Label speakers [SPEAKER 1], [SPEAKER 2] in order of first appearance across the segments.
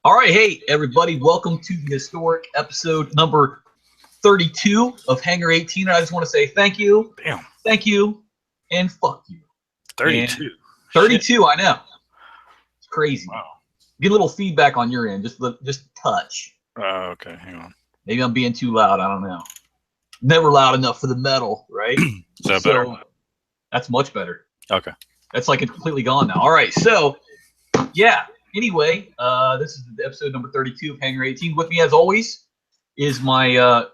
[SPEAKER 1] All right, hey everybody, welcome to the historic episode number 32 of Hangar 18. And I just want to say thank you,
[SPEAKER 2] Damn,
[SPEAKER 1] and fuck you. And
[SPEAKER 2] 32.
[SPEAKER 1] 32,
[SPEAKER 2] Shit.
[SPEAKER 1] I know. It's crazy.
[SPEAKER 2] Wow.
[SPEAKER 1] Get a little feedback on your end, just touch.
[SPEAKER 2] Okay, hang on.
[SPEAKER 1] Maybe I'm being too loud. I don't know. Never loud enough for the metal, right?
[SPEAKER 2] Is that better?
[SPEAKER 1] That's much better.
[SPEAKER 2] Okay.
[SPEAKER 1] That's like it's completely gone now. All right, so yeah. Anyway, this is episode number 32 of Hangar 18. With me, as always, is my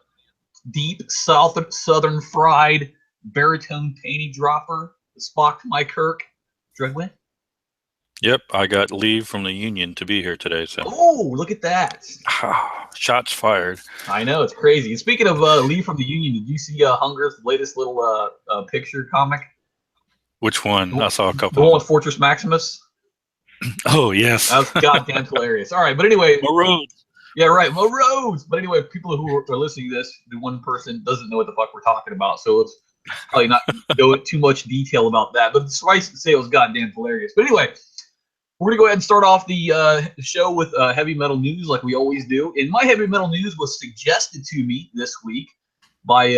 [SPEAKER 1] deep southern fried baritone panty dropper, the Spock to my Kirk, Dreadwin.
[SPEAKER 2] Yep, I got leave from the union to be here today, so.
[SPEAKER 1] Oh, look at that!
[SPEAKER 2] Shots fired.
[SPEAKER 1] I know, it's crazy. And speaking of leave from the union, did you see Hunger's latest little picture comic?
[SPEAKER 2] Which one? I saw a
[SPEAKER 1] The
[SPEAKER 2] couple.
[SPEAKER 1] one with Fortress Maximus.
[SPEAKER 2] Oh, yes.
[SPEAKER 1] That was goddamn hilarious. All right, but anyway.
[SPEAKER 2] Mo Roads.
[SPEAKER 1] Yeah, right, Mo Roads. But anyway, people who are listening to this, the one person doesn't know what the fuck we're talking about, so let's probably not go into too much detail about that. But suffice to say, it was goddamn hilarious. But anyway, we're gonna go ahead and start off the show with heavy metal news, like we always do. And my heavy metal news was suggested to me this week by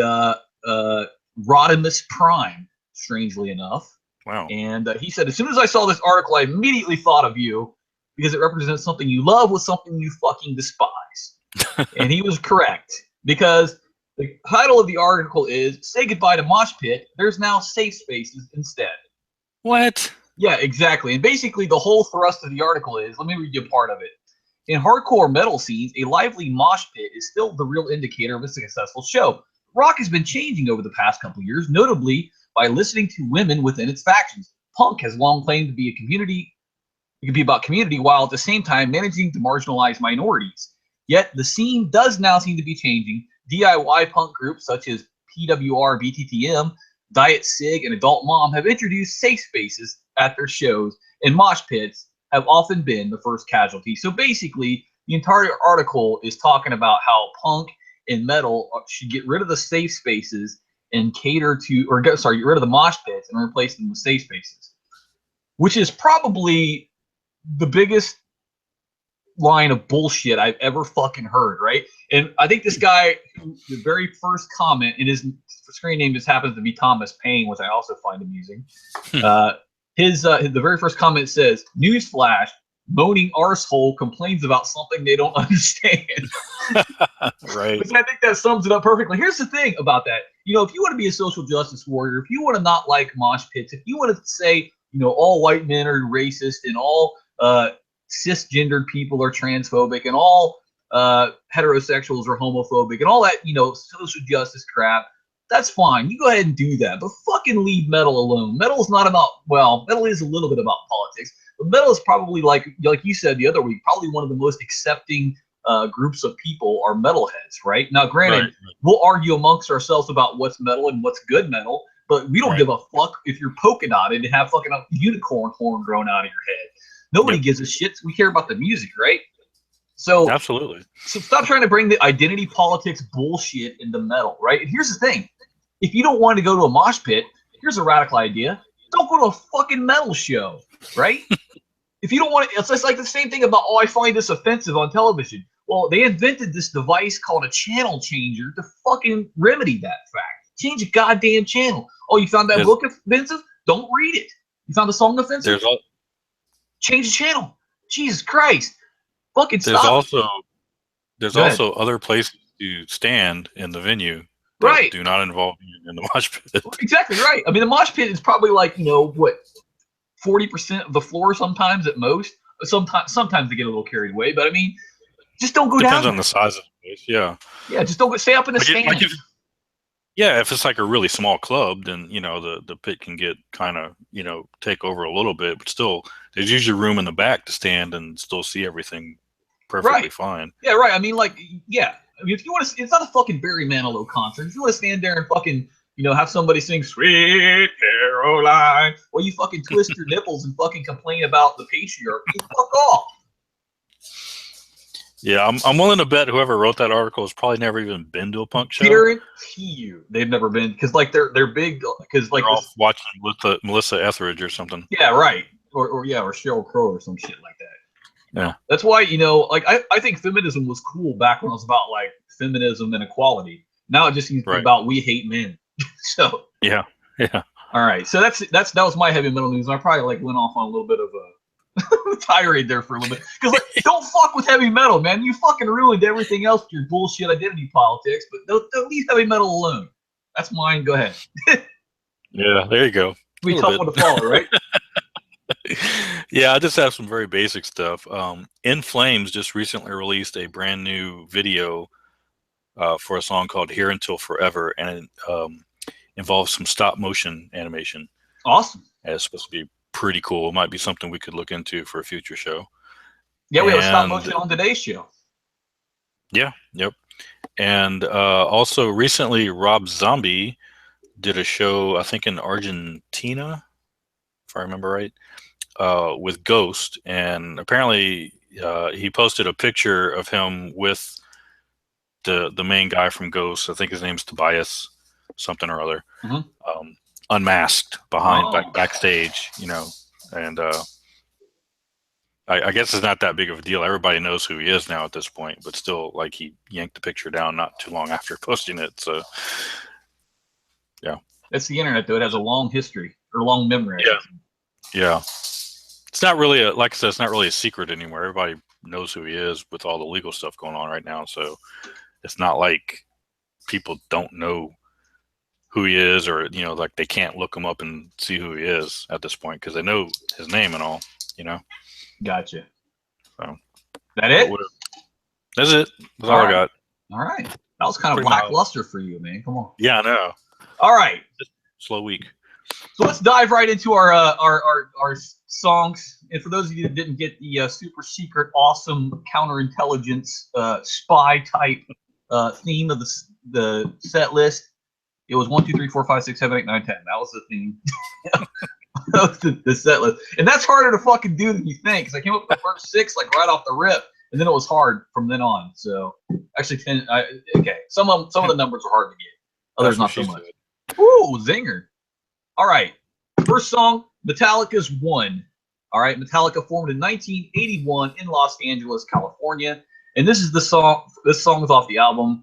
[SPEAKER 1] Rodimus Prime, strangely enough.
[SPEAKER 2] Wow.
[SPEAKER 1] And he said, as soon as I saw this article, I immediately thought of you because it represents something you love with something you fucking despise. And he was correct, because the title of the article is Say Goodbye to Mosh Pit. There's now safe spaces instead.
[SPEAKER 2] What?
[SPEAKER 1] Yeah, exactly. And basically the whole thrust of the article is, let me read you a part of it. In hardcore metal scenes, a lively mosh pit is still the real indicator of a successful show. Rock has been changing over the past couple years, notably by listening to women within its factions. Punk has long claimed to be a community. It can be about community while at the same time managing to marginalize minorities. Yet the scene does now seem to be changing. DIY punk groups such as PWR, BTTM, Diet Sig, and Adult Mom have introduced safe spaces at their shows, and mosh pits have often been the first casualty. So basically, the entire article is talking about how punk and metal should get rid of the safe spaces and cater to, get rid of the mosh pits and replace them with safe spaces, which is probably the biggest line of bullshit I've ever fucking heard, right? And I think this guy, the very first comment, and his screen name just happens to be Thomas Paine, which I also find amusing. The very first comment says, "Newsflash: moaning arsehole complains about something they don't understand."
[SPEAKER 2] Right.
[SPEAKER 1] Which I think that sums it up perfectly. Here's the thing about that. You know, if you want to be a social justice warrior, if you want to not like mosh pits, if you want to say, you know, all white men are racist and all cisgendered people are transphobic and all heterosexuals are homophobic and all that, you know, social justice crap, that's fine. You go ahead and do that. But fucking leave metal alone. Metal is not about, well, metal is a little bit about politics, but metal is probably, like you said the other week, probably one of the most accepting groups of people are metalheads, right? Now, granted,
[SPEAKER 2] Right.
[SPEAKER 1] We'll argue amongst ourselves about what's metal and what's good metal, but we don't give a fuck if you're polka dotted and have fucking a unicorn horn grown out of your head. Nobody gives a shit. We care about the music, right? So
[SPEAKER 2] Absolutely.
[SPEAKER 1] So stop trying to bring the identity politics bullshit into metal, right? And here's the thing. If you don't want to go to a mosh pit, here's a radical idea. Don't go to a fucking metal show, right? If you don't want to, it's just like the same thing about, oh, I find this offensive on television. Well, they invented this device called a channel changer to fucking remedy that fact. Change a goddamn channel. Oh, you found that book offensive? Don't read it. You found the song offensive? Change the channel. Jesus Christ. Fucking stop.
[SPEAKER 2] There's also other places to stand in the venue that do not involve you in the mosh pit.
[SPEAKER 1] Exactly right. I mean, the mosh pit is probably like, you know, what, 40% of the floor sometimes at most. Sometimes they get a little carried away, but I mean, just don't go down.
[SPEAKER 2] Depends on the size of the place, yeah.
[SPEAKER 1] Yeah, just don't stay up in the stand.
[SPEAKER 2] If it's like a really small club, then, you know, the pit can get kind of, you know, take over a little bit, but still, there's usually room in the back to stand and still see everything perfectly fine. Yeah,
[SPEAKER 1] right. I mean, like, yeah. I mean, if you want to, it's not a fucking Barry Manilow concert. If you want to stand there and fucking, you know, have somebody sing "Sweet Caroline," or you fucking twist your nipples and fucking complain about the patriarchy, fuck off.
[SPEAKER 2] Yeah, I'm willing to bet whoever wrote that article has probably never even been to a punk show.
[SPEAKER 1] Guarantee you, they've never been, because like they're big, because like
[SPEAKER 2] off watching Melissa Etheridge or something.
[SPEAKER 1] Yeah, right. Or Sheryl Crow or some shit like that.
[SPEAKER 2] Yeah.
[SPEAKER 1] That's why, like I think feminism was cool back when it was about like feminism and equality. Now it just seems to be about we hate men. So
[SPEAKER 2] yeah.
[SPEAKER 1] All right, so that was my heavy metal news. I probably like went off on a little bit of a tirade there for a little bit because like, don't fuck with heavy metal, man. You fucking ruined everything else with your bullshit identity politics. But don't leave heavy metal alone. That's mine. Go ahead.
[SPEAKER 2] Yeah, there you go.
[SPEAKER 1] Be tough one to follow, right?
[SPEAKER 2] Yeah, I just have some very basic stuff. In Flames just recently released a brand new video for a song called "Here Until Forever," and it involves some stop motion animation.
[SPEAKER 1] Awesome.
[SPEAKER 2] And it's supposed to be pretty cool. It might be something we could look into for a future show.
[SPEAKER 1] Yeah, we have a stop motion on today's show.
[SPEAKER 2] Yeah, yep. And also recently, Rob Zombie did a show, I think in Argentina, if I remember right, with Ghost. And apparently he posted a picture of him with the main guy from Ghost. I think his name's Tobias something or other. Unmasked behind backstage, and I guess it's not that big of a deal. Everybody knows who he is now at this point, but still, like, he yanked the picture down not too long after posting it. So, yeah.
[SPEAKER 1] That's the internet, though. It has a long history or long memory.
[SPEAKER 2] Yeah. It's not really like I said, it's not really a secret anymore. Everybody knows who he is with all the legal stuff going on right now. So it's not like people don't know who he is, or like they can't look him up and see who he is at this point because they know his name and all.
[SPEAKER 1] Gotcha.
[SPEAKER 2] So
[SPEAKER 1] that it?
[SPEAKER 2] That's it. That's all I got.
[SPEAKER 1] All right. That was kind of lackluster for you, man. Come on.
[SPEAKER 2] Yeah, I know.
[SPEAKER 1] All right.
[SPEAKER 2] Just slow week.
[SPEAKER 1] So let's dive right into our songs. And for those of you that didn't get the super secret, awesome counterintelligence spy type theme of the set list, it was 1, 2, 3, 4, 5, 6, 7, 8, 9, 10. That was the theme. That was the set list, and that's harder to fucking do than you think. Because I came up with the first 6 like right off the rip, and then it was hard from then on. So actually, 10. Okay, some of the numbers are hard to get. Others not so much. Ooh, zinger! All right, first song, Metallica's "One." All right, Metallica formed in 1981 in Los Angeles, California, and this is the song. This song is off the album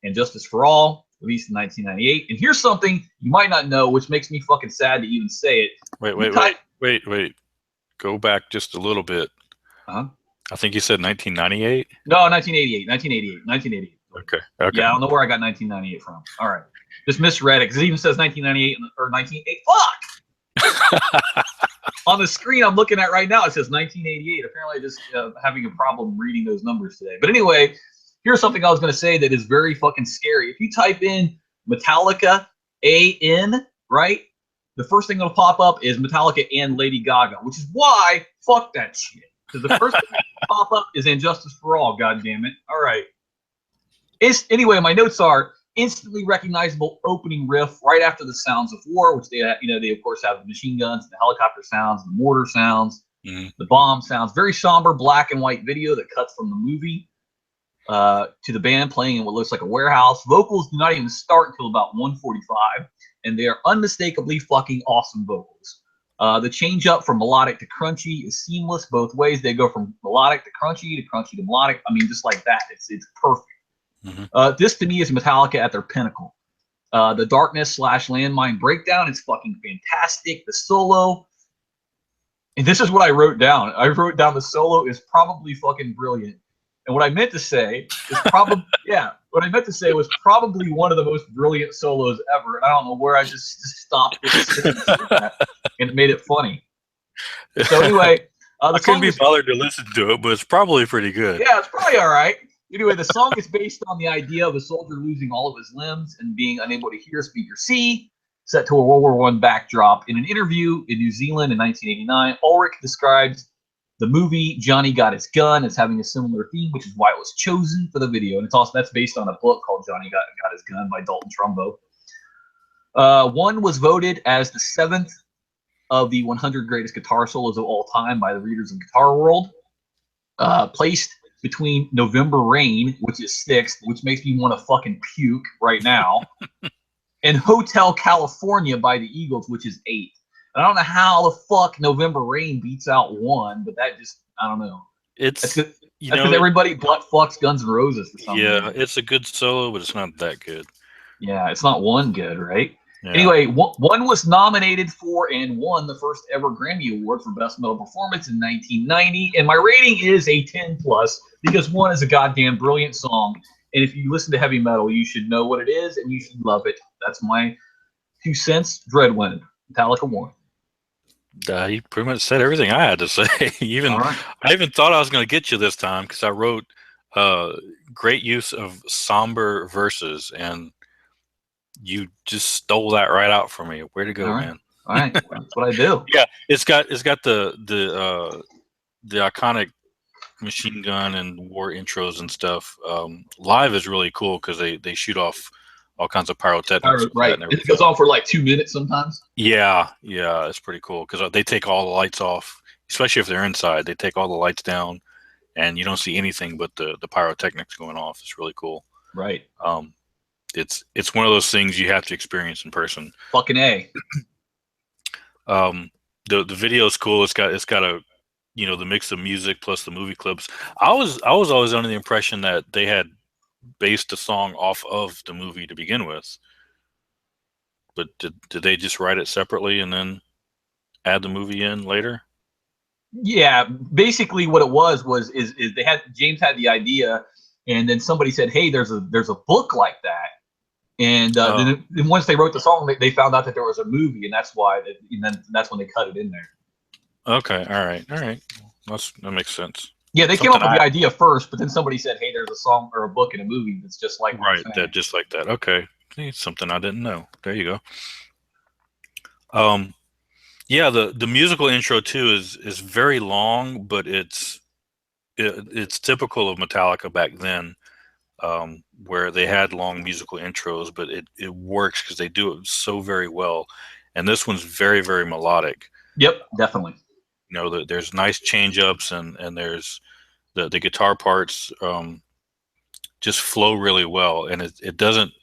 [SPEAKER 1] "And Justice for All," released in 1998. And here's something you might not know, which makes me fucking sad to even say it.
[SPEAKER 2] Wait. Go back just a little bit.
[SPEAKER 1] Uh-huh.
[SPEAKER 2] I think you said 1998?
[SPEAKER 1] No, 1988. Okay. Yeah, I don't know where I got 1998 from. All right. Just misread it because it even says 1998 or 1988. Fuck! On the screen I'm looking at right now, it says 1988. Apparently I just having a problem reading those numbers today. But anyway, here's something I was going to say that is very fucking scary. If you type in Metallica AN, right, the first thing that'll pop up is Metallica and Lady Gaga, which is why fuck that shit. Because the first thing that pop up is "And Justice for All." God damn it! All right. Anyway, my notes are instantly recognizable opening riff right after the sounds of war, which they of course have the machine guns, the helicopter sounds, the mortar sounds, the bomb sounds. Very somber black and white video that cuts from the movie to the band playing in what looks like a warehouse. Vocals do not even start until about 1:45, and they are unmistakably fucking awesome vocals. The change up from melodic to crunchy is seamless both ways. They go from melodic to crunchy to melodic. I mean, just like that. It's perfect. This to me is Metallica at their pinnacle. The darkness / landmine breakdown is fucking fantastic. The solo, and this is what I wrote down. I wrote down the solo is probably fucking brilliant. And what I meant to say is probably what I meant to say was probably one of the most brilliant solos ever. And I don't know where I just stopped with the sentence like that, and it made it funny. So anyway,
[SPEAKER 2] I couldn't be bothered to listen to it, but it's probably pretty good.
[SPEAKER 1] Yeah, it's probably all right. Anyway, the song is based on the idea of a soldier losing all of his limbs and being unable to hear, speak, or see, set to a World War I backdrop. In an interview in New Zealand in 1989, Ulrich describes the movie Johnny Got His Gun as having a similar theme, which is why it was chosen for the video. And that's based on a book called Johnny Got His Gun by Dalton Trumbo. One was voted as the 7th of the 100 greatest guitar solos of all time by the readers of Guitar World. Placed between November Rain, which is 6th, which makes me want to fucking puke right now, and Hotel California by the Eagles, which is 8th. I don't know how the fuck November Rain beats out 1, but that just, I don't know. That's
[SPEAKER 2] It's
[SPEAKER 1] because
[SPEAKER 2] you
[SPEAKER 1] that's because
[SPEAKER 2] know
[SPEAKER 1] everybody butt fucks Guns N' Roses for some
[SPEAKER 2] yeah,
[SPEAKER 1] reason.
[SPEAKER 2] it's a good solo, but it's not that good.
[SPEAKER 1] Yeah, it's not one good, right?
[SPEAKER 2] Yeah.
[SPEAKER 1] Anyway, one was nominated for and won the first ever Grammy Award for Best Metal Performance in 1990. And my rating is a 10 plus because one is a goddamn brilliant song. And if you listen to heavy metal, you should know what it is and you should love it. That's my 2 cents. Dreadwind, Metallica 1.
[SPEAKER 2] You pretty much said everything I had to say.
[SPEAKER 1] All right.
[SPEAKER 2] I even thought I was going to get you this time because I wrote uh, great use of somber verses, and you just stole that right out from me. Way to
[SPEAKER 1] All
[SPEAKER 2] go,
[SPEAKER 1] right.
[SPEAKER 2] man!
[SPEAKER 1] All right. That's what I do.
[SPEAKER 2] Yeah, it's got the iconic machine gun and war intros and stuff. Live is really cool because they shoot off all kinds of pyrotechnics with that
[SPEAKER 1] Right.
[SPEAKER 2] and
[SPEAKER 1] It goes
[SPEAKER 2] everything.
[SPEAKER 1] on for like 2 minutes sometimes.
[SPEAKER 2] Yeah, it's pretty cool because they take all the lights off, especially if they're inside. They take all the lights down, and you don't see anything but the pyrotechnics going off. It's really cool.
[SPEAKER 1] Right.
[SPEAKER 2] Um, it's one of those things you have to experience in person.
[SPEAKER 1] Fucking A.
[SPEAKER 2] The video is cool. It's got a the mix of music plus the movie clips. I was always under the impression that they had based the song off of the movie to begin with, but did they just write it separately and then add the movie in later?
[SPEAKER 1] Yeah, basically what it was they had James had the idea, and then somebody said, "Hey, there's a book like that," and
[SPEAKER 2] Oh,
[SPEAKER 1] then once they wrote the song, they found out that there was a movie, and then that's when they cut it in there.
[SPEAKER 2] okay, all right. That makes sense.
[SPEAKER 1] Yeah, they came
[SPEAKER 2] Something
[SPEAKER 1] up with
[SPEAKER 2] I
[SPEAKER 1] the idea first, but then somebody said, "Hey, there's a song or a book and a movie that's just like what
[SPEAKER 2] right
[SPEAKER 1] you're saying."
[SPEAKER 2] that just like that. Okay, see, something I didn't know. There you go. Um, yeah, the musical intro too is very long, but it's typical of Metallica back then, where they had long musical intros, but it works because they do it so very well. And this one's very very melodic.
[SPEAKER 1] Yep, definitely.
[SPEAKER 2] There's nice change ups and there's the guitar parts just flow really well, and it doesn't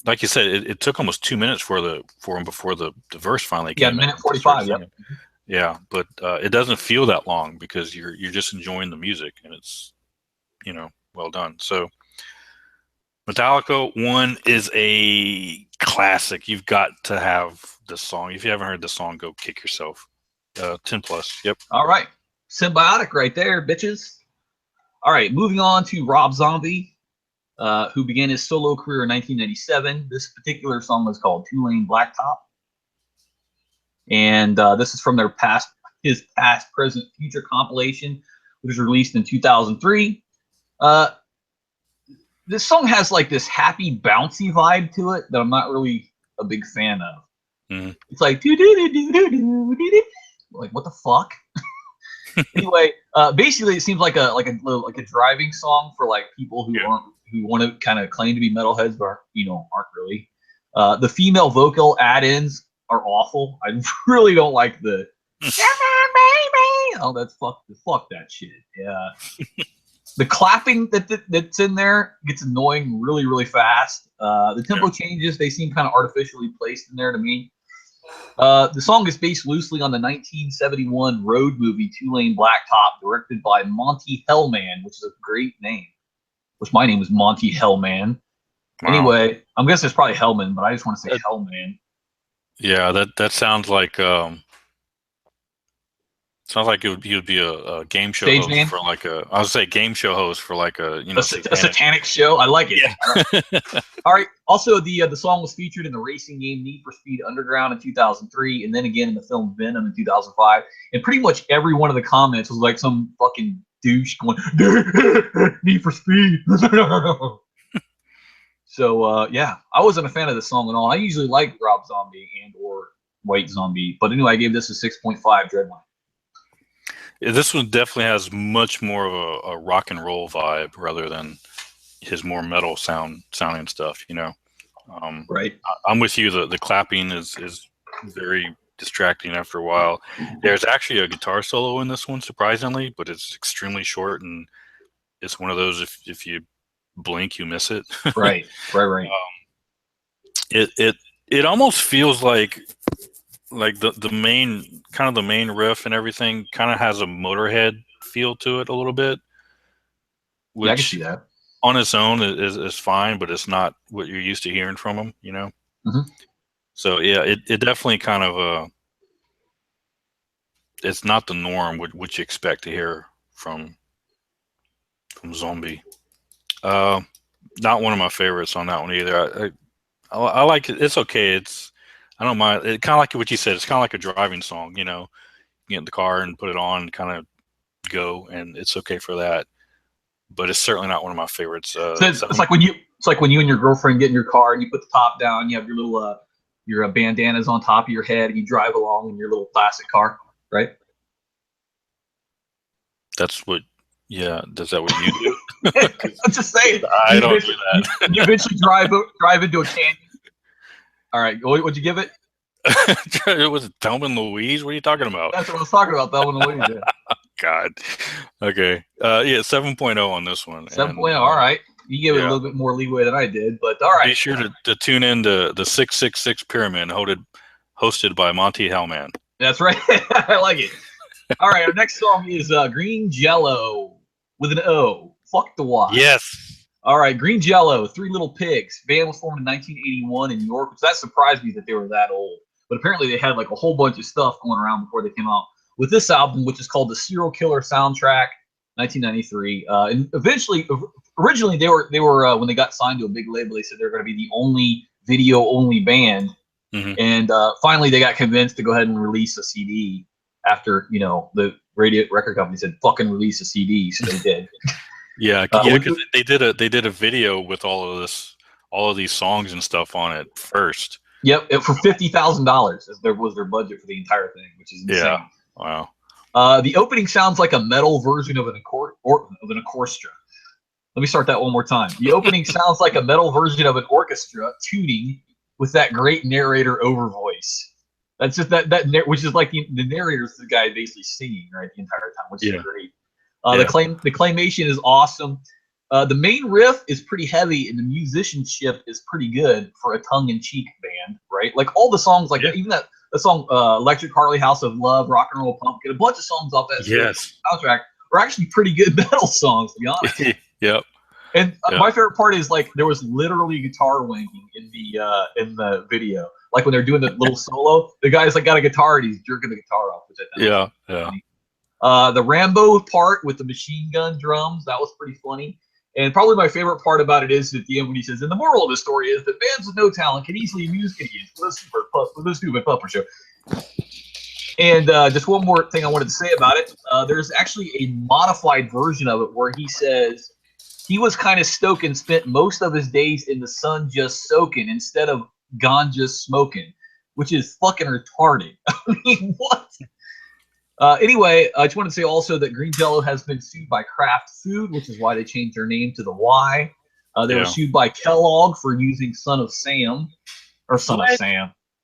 [SPEAKER 2] like you said. It took almost 2 minutes for him before the verse finally
[SPEAKER 1] Yeah,
[SPEAKER 2] came in
[SPEAKER 1] minute
[SPEAKER 2] to start
[SPEAKER 1] 45. Yep.
[SPEAKER 2] singing. Yeah, but it doesn't feel that long because you're just enjoying the music and it's well done. So Metallica 1 is a classic. You've got to have the song. If you haven't heard the song, go kick yourself. 10 plus. Yep.
[SPEAKER 1] All right, symbiotic right there, bitches. All right, moving on to Rob Zombie, who began his solo career in 1997. This particular song was called Two Lane Blacktop. And this is from his past, present, future compilation, which was released in 2003. Uh, this song has like this happy, bouncy vibe to it that I'm not really a big fan of.
[SPEAKER 2] Mm-hmm.
[SPEAKER 1] It's like like what the fuck? Anyway, basically, it seems like a driving song for like people who want to kind of claim to be metalheads, but aren't really. The female vocal add-ins are awful. I really don't like the "Come on, baby." Oh, that's fuck that shit. Yeah. The clapping that's in there gets annoying really, really fast. The tempo changes, they seem kind of artificially placed in there to me. The song is based loosely on the 1971 road movie Two Lane Blacktop, directed by Monty Hellman, which is a great name. Which my name was Monty Hellman.
[SPEAKER 2] Wow.
[SPEAKER 1] Anyway, I'm guessing it's probably Hellman, but I just want to say Hellman.
[SPEAKER 2] Yeah, that sounds like he would be a game show
[SPEAKER 1] Stage
[SPEAKER 2] host
[SPEAKER 1] name?
[SPEAKER 2] for like I would say game show host for like a
[SPEAKER 1] A satanic show. I like it.
[SPEAKER 2] Yeah.
[SPEAKER 1] All right. Also, the song was featured in the racing game Need for Speed Underground in 2003, and then again in the film Venom in 2005. And pretty much every one of the comments was like some fucking douche going Need for Speed. So yeah, I wasn't a fan of the song at all. I usually like Rob Zombie and or White Zombie, but anyway, I gave this a 6.5 Dreadline.
[SPEAKER 2] This one definitely has much more of a rock and roll vibe rather than his more metal sounding stuff.
[SPEAKER 1] Right.
[SPEAKER 2] I'm with you. The clapping is very distracting after a while. There's actually a guitar solo in this one, surprisingly, but it's extremely short and it's one of those if you blink you miss it.
[SPEAKER 1] Right.
[SPEAKER 2] It almost feels like the main riff and everything kind of has a Motorhead feel to it a little bit,
[SPEAKER 1] Yeah, I can
[SPEAKER 2] which
[SPEAKER 1] see that.
[SPEAKER 2] on its own is fine, but it's not what you're used to hearing from him, you know.
[SPEAKER 1] Mhm.
[SPEAKER 2] So yeah, it definitely kind of it's not the norm what you expect to hear from Zombie. Not one of my favorites on that one either. I like it. It's okay. I don't mind. It kind of like what you said. It's kind of like a driving song. You know, you get in the car and put it on, and kind of go, and it's okay for that. But it's certainly not one of my favorites.
[SPEAKER 1] So it's like when you and your girlfriend get in your car and you put the top down. You have your little your bandanas on top of your head, and you drive along in your little classic car, right?
[SPEAKER 2] That's what. Yeah, is that what you do?
[SPEAKER 1] I'm just saying.
[SPEAKER 2] I don't do that.
[SPEAKER 1] You eventually drive into a canyon. All right, what'd you give it?
[SPEAKER 2] It was Thelma and Louise. What are you talking about?
[SPEAKER 1] That's what I was talking about. Thelma and Louise. Yeah.
[SPEAKER 2] God. Okay. Yeah, 7.0 on this one.
[SPEAKER 1] 7.0. All right. You gave it a little bit more leeway than I did, but all right.
[SPEAKER 2] Be sure to tune in to the 666 Pyramid, hosted by Monty Hellman.
[SPEAKER 1] That's right. I like it. All right. Our next song is Green Jello with an O. Fuck the Y.
[SPEAKER 2] Yes.
[SPEAKER 1] All right. Green Jello, Three Little Pigs. Band was formed in 1981 in New York, which that surprised me that they were that old. But apparently they had like a whole bunch of stuff going around before they came out with this album, which is called the Serial Killer Soundtrack, 1993. And originally they were when they got signed to a big label, they said they were going to be the only video-only band.
[SPEAKER 2] Mm-hmm.
[SPEAKER 1] And finally they got convinced to go ahead and release a CD after, the record company said, fucking release a CD. So they did.
[SPEAKER 2] Yeah, because they did a video with all of these songs and stuff on it first.
[SPEAKER 1] Yep, for $50,000 was their budget for the entire thing, which is insane.
[SPEAKER 2] Yeah, wow.
[SPEAKER 1] The opening sounds like a metal version of an orchestra. Let me start that one more time. The opening sounds like a metal version of an orchestra tooting with that great narrator over voice. That's just that which is like the narrator's the guy basically singing right the entire time, which is great. The claymation is awesome. The main riff is pretty heavy, and the musicianship is pretty good for a tongue-in-cheek band, right? Like all the songs, like even that song "Electric Harley House of Love," "Rock and Roll Pumpkin," a bunch of songs off that soundtrack are actually pretty good metal songs, to be honest.
[SPEAKER 2] Yep.
[SPEAKER 1] And my favorite part is like there was literally guitar wanking in the video. Like when they're doing the little solo, the guy's like got a guitar and he's jerking the guitar off, which I thought was funny. The Rambo part with the machine gun drums, that was pretty funny. And probably my favorite part about it is at the end when he says, and the moral of the story is that bands with no talent can easily amuse idiots with a stupid pupper show. And just one more thing I wanted to say about it. There's actually a modified version of it where he says he was kind of stoked and spent most of his days in the sun just soaking instead of ganja smoking, which is fucking retarded. I mean, what? Anyway, I just wanted to say also that Green Jello has been sued by Kraft Food, which is why they changed their name to the Y. They were sued by Kellogg for using Son of Sam.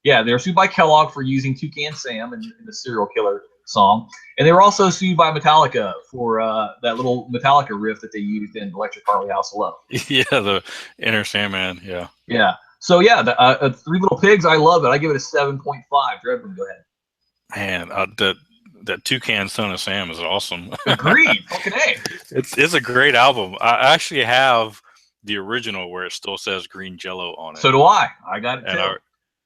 [SPEAKER 1] Yeah, they were sued by Kellogg for using Toucan Sam in the Serial Killer song. And they were also sued by Metallica for that little Metallica riff that they used in Electric Harley House of Love.
[SPEAKER 2] Yeah, the Inner Sandman, yeah.
[SPEAKER 1] Yeah. So, yeah, the Three Little Pigs, I love it. I give it a 7.5. Dredman, go ahead.
[SPEAKER 2] Man, that Toucan Son of Sam is awesome.
[SPEAKER 1] Agreed. Fucking A.
[SPEAKER 2] It's a great album. I actually have the original where it still says Green Jello on it.
[SPEAKER 1] So do I. I got it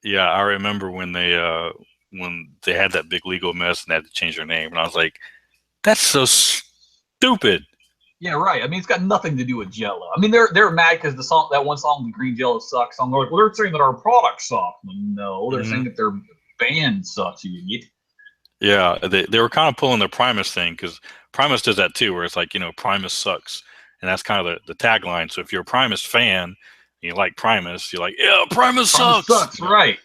[SPEAKER 1] too.
[SPEAKER 2] I remember when they had that big legal mess and they had to change their name, and I was like, that's so stupid.
[SPEAKER 1] Yeah, right. I mean, it's got nothing to do with Jello. I mean, they're mad because that one song, the Green Jello sucks. I'm like, well, they're saying that our product sucks. No, they're saying that their band sucks, you idiot.
[SPEAKER 2] Yeah, they were kind of pulling the Primus thing, because Primus does that too, where it's like, Primus sucks, and that's kind of the tagline. So if you're a Primus fan and you like Primus, you're like, yeah, Primus sucks.
[SPEAKER 1] Right?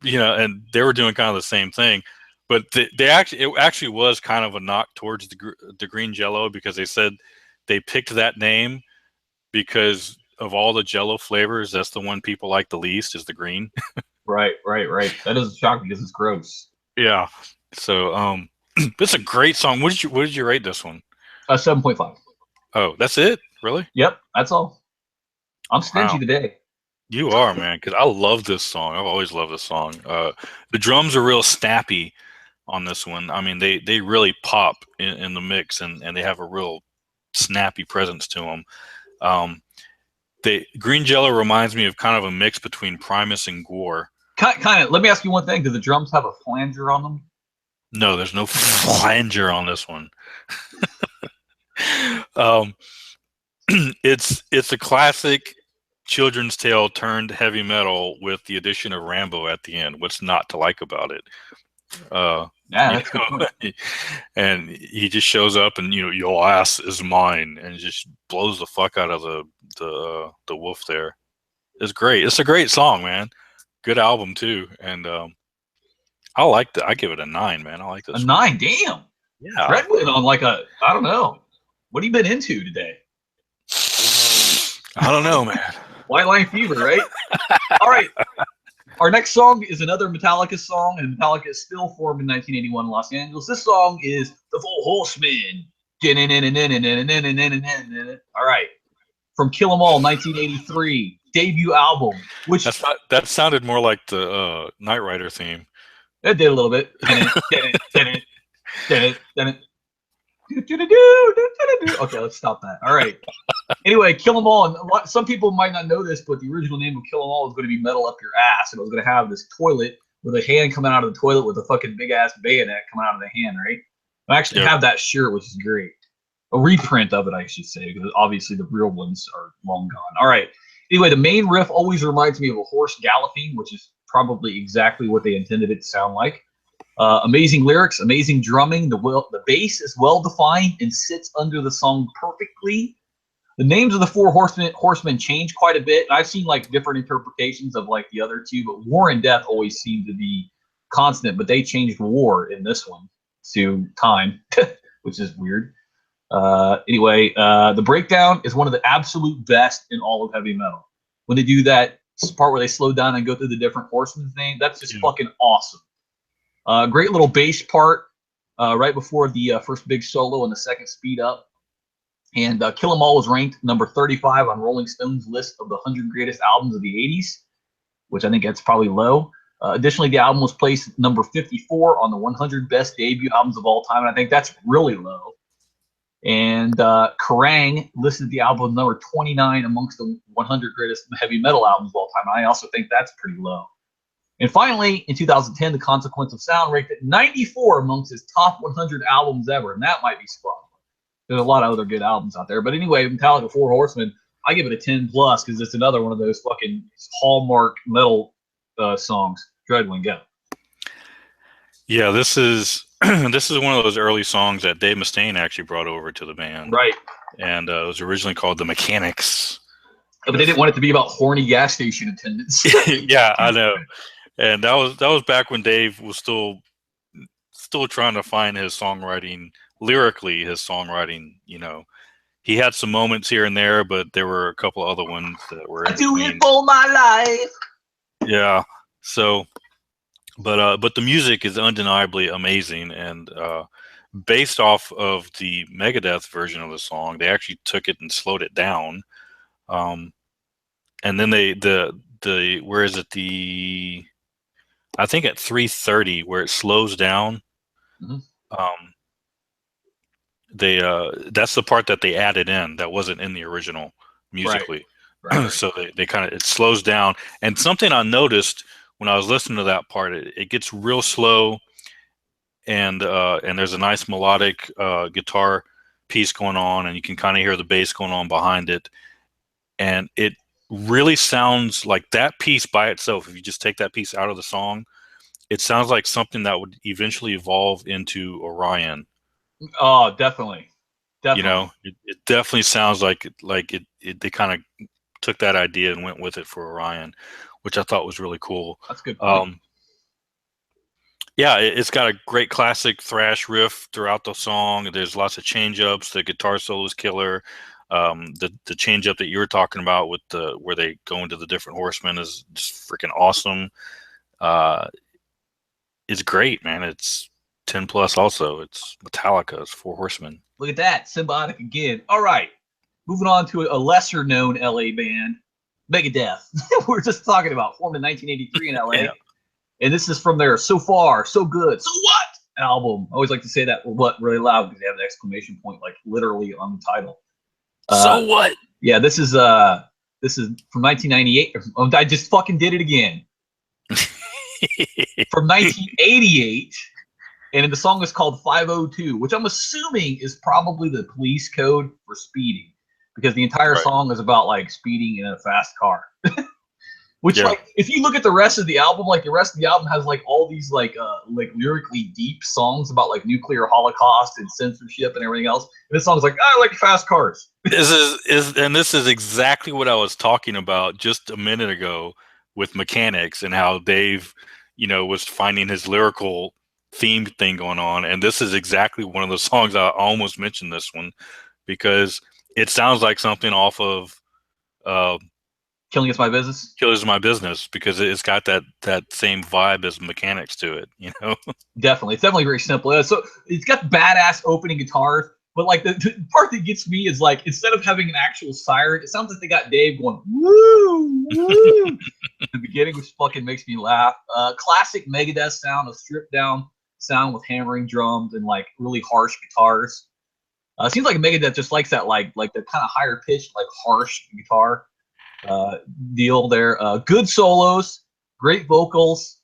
[SPEAKER 2] And they were doing kind of the same thing, but it actually was kind of a knock towards the Green Jello, because they said they picked that name because of all the Jello flavors, that's the one people like the least is the green.
[SPEAKER 1] Right. That doesn't shock me because it's gross.
[SPEAKER 2] Yeah. So, it's a great song. What did you rate this one?
[SPEAKER 1] 7.5.
[SPEAKER 2] Oh, that's it? Really?
[SPEAKER 1] Yep, that's all. I'm stingy today.
[SPEAKER 2] You are, man, because I love this song. I've always loved this song. The drums are real snappy, on this one. I mean, they really pop in the mix, and they have a real snappy presence to them. Green Jello reminds me of kind of a mix between Primus and Gore.
[SPEAKER 1] Kind of. Let me ask you one thing: do the drums have a flanger on them?
[SPEAKER 2] No, there's no flanger on this one. It's a classic children's tale turned heavy metal with the addition of Rambo at the end. What's not to like about it?
[SPEAKER 1] Yeah, that's good.
[SPEAKER 2] And he just shows up, and your ass is mine, and just blows the fuck out of the wolf there. It's great. It's a great song, man. Good album too, and I liked it. I give it a 9, man. I like this.
[SPEAKER 1] A 9, damn.
[SPEAKER 2] Yeah.
[SPEAKER 1] Red went on like I don't know. What have you been into today?
[SPEAKER 2] I don't know, man.
[SPEAKER 1] White Line Fever, right? All right. Our next song is another Metallica song, and Metallica is still formed in 1981 in Los Angeles. This song is The Four Horsemen. All right. From Kill 'Em All, 1983, debut album. Which
[SPEAKER 2] that sounded more like the Knight Rider theme.
[SPEAKER 1] It did a little bit. Okay, let's stop that. All right. Anyway, Kill 'Em All. And some people might not know this, but the original name of Kill 'Em All was going to be Metal Up Your Ass, and it was going to have this toilet with a hand coming out of the toilet with a fucking big ass bayonet coming out of the hand, right? I actually have that shirt, which is great. A reprint of it, I should say, because obviously the real ones are long gone. All right. Anyway, the main riff always reminds me of a horse galloping, which is probably exactly what they intended it to sound like. Amazing lyrics, amazing drumming. The bass is well defined and sits under the song perfectly. The names of the four horsemen change quite a bit. I've seen like different interpretations of like the other two, but war and death always seem to be constant. But they changed war in this one to time, which is weird. Anyway, the breakdown is one of the absolute best in all of heavy metal. When they do that part where they slow down and go through the different horsemen's name, that's just fucking awesome. Great little bass part right before the first big solo and the second speed up. And Kill 'Em All was ranked number 35 on Rolling Stone's list of the 100 greatest albums of the 80s, which I think that's probably low. Additionally, the album was placed number 54 on the 100 best debut albums of all time, and I think that's really low. And Kerrang listed the album number 29 amongst the 100 greatest heavy metal albums of all time. I also think that's pretty low. And finally, in 2010, The Consequence of Sound ranked at 94 amongst his top 100 albums ever, and that might be spot on. There's a lot of other good albums out there. But anyway, Metallica Four Horsemen, I give it a 10 plus because it's another one of those fucking hallmark metal songs. Dreadwind, go.
[SPEAKER 2] Yeah, this is this is one of those early songs that Dave Mustaine actually brought over to the band.
[SPEAKER 1] Right.
[SPEAKER 2] And it was originally called The Mechanics.
[SPEAKER 1] But they didn't want it to be about horny gas station attendants.
[SPEAKER 2] Yeah, I know. And that was back when Dave was still trying to find his songwriting, lyrically, his songwriting, He had some moments here and there, but there were a couple other ones that were.
[SPEAKER 1] I do it for my life.
[SPEAKER 2] Yeah. So, but the music is undeniably amazing, and based off of the Megadeth version of the song, they actually took it and slowed it down. And then where is it, I think at 3:30 where it slows down.
[SPEAKER 1] Mm-hmm.
[SPEAKER 2] That's the part that they added in that wasn't in the original musically. Right. So they kind of, it slows down. And something I noticed when I was listening to that part, it gets real slow, and there's a nice melodic guitar piece going on, and you can kind of hear the bass going on behind it, and it really sounds like that piece by itself. If you just take that piece out of the song, it sounds like something that would eventually evolve into Orion.
[SPEAKER 1] Oh, definitely.
[SPEAKER 2] It definitely sounds like they kind of took that idea and went with it for Orion, which I thought was really cool.
[SPEAKER 1] That's good.
[SPEAKER 2] Yeah, it's got a great classic thrash riff throughout the song. There's lots of change ups. The guitar solo is killer. The change up that you were talking about with where they go into the different horsemen is just freaking awesome. It's great, man. It's 10 plus also. It's Metallica's Four Horsemen.
[SPEAKER 1] Look at that. Symbiotic again. All right. Moving on to a lesser known LA band, Megadeth. We're just talking about, formed in 1983 in LA. Yeah. And this is from their So Far, So Good, So What album. I always like to say that what really loud because they have the exclamation point like literally on the title.
[SPEAKER 2] So what?
[SPEAKER 1] Yeah, this is from 1998. I just fucking did it again. From 1988, and the song is called 502, which I'm assuming is probably the police code for speeding, because the entire song is about like speeding in a fast car. Which, like, if you look at the rest of the album, like the rest of the album has like all these like lyrically deep songs about like nuclear holocaust and censorship and everything else. And this song's like, I like fast cars.
[SPEAKER 2] This is exactly what I was talking about just a minute ago with Mechanics and how Dave, was finding his lyrical themed thing going on. And this is exactly one of the songs I almost mentioned this one because it sounds like something off of
[SPEAKER 1] Killing Is My Business.
[SPEAKER 2] Killing Is My Business, because it's got that same vibe as Mechanics to it,
[SPEAKER 1] Definitely. It's definitely very simple. So it's got badass opening guitars, but like the part that gets me is like instead of having an actual siren, it sounds like they got Dave going woo woo at the beginning, which fucking makes me laugh. Classic Megadeth sound, a stripped down sound with hammering drums and like really harsh guitars. Seems like Megadeth just likes that like the kind of higher pitched, like harsh guitar deal there. Good solos, great vocals.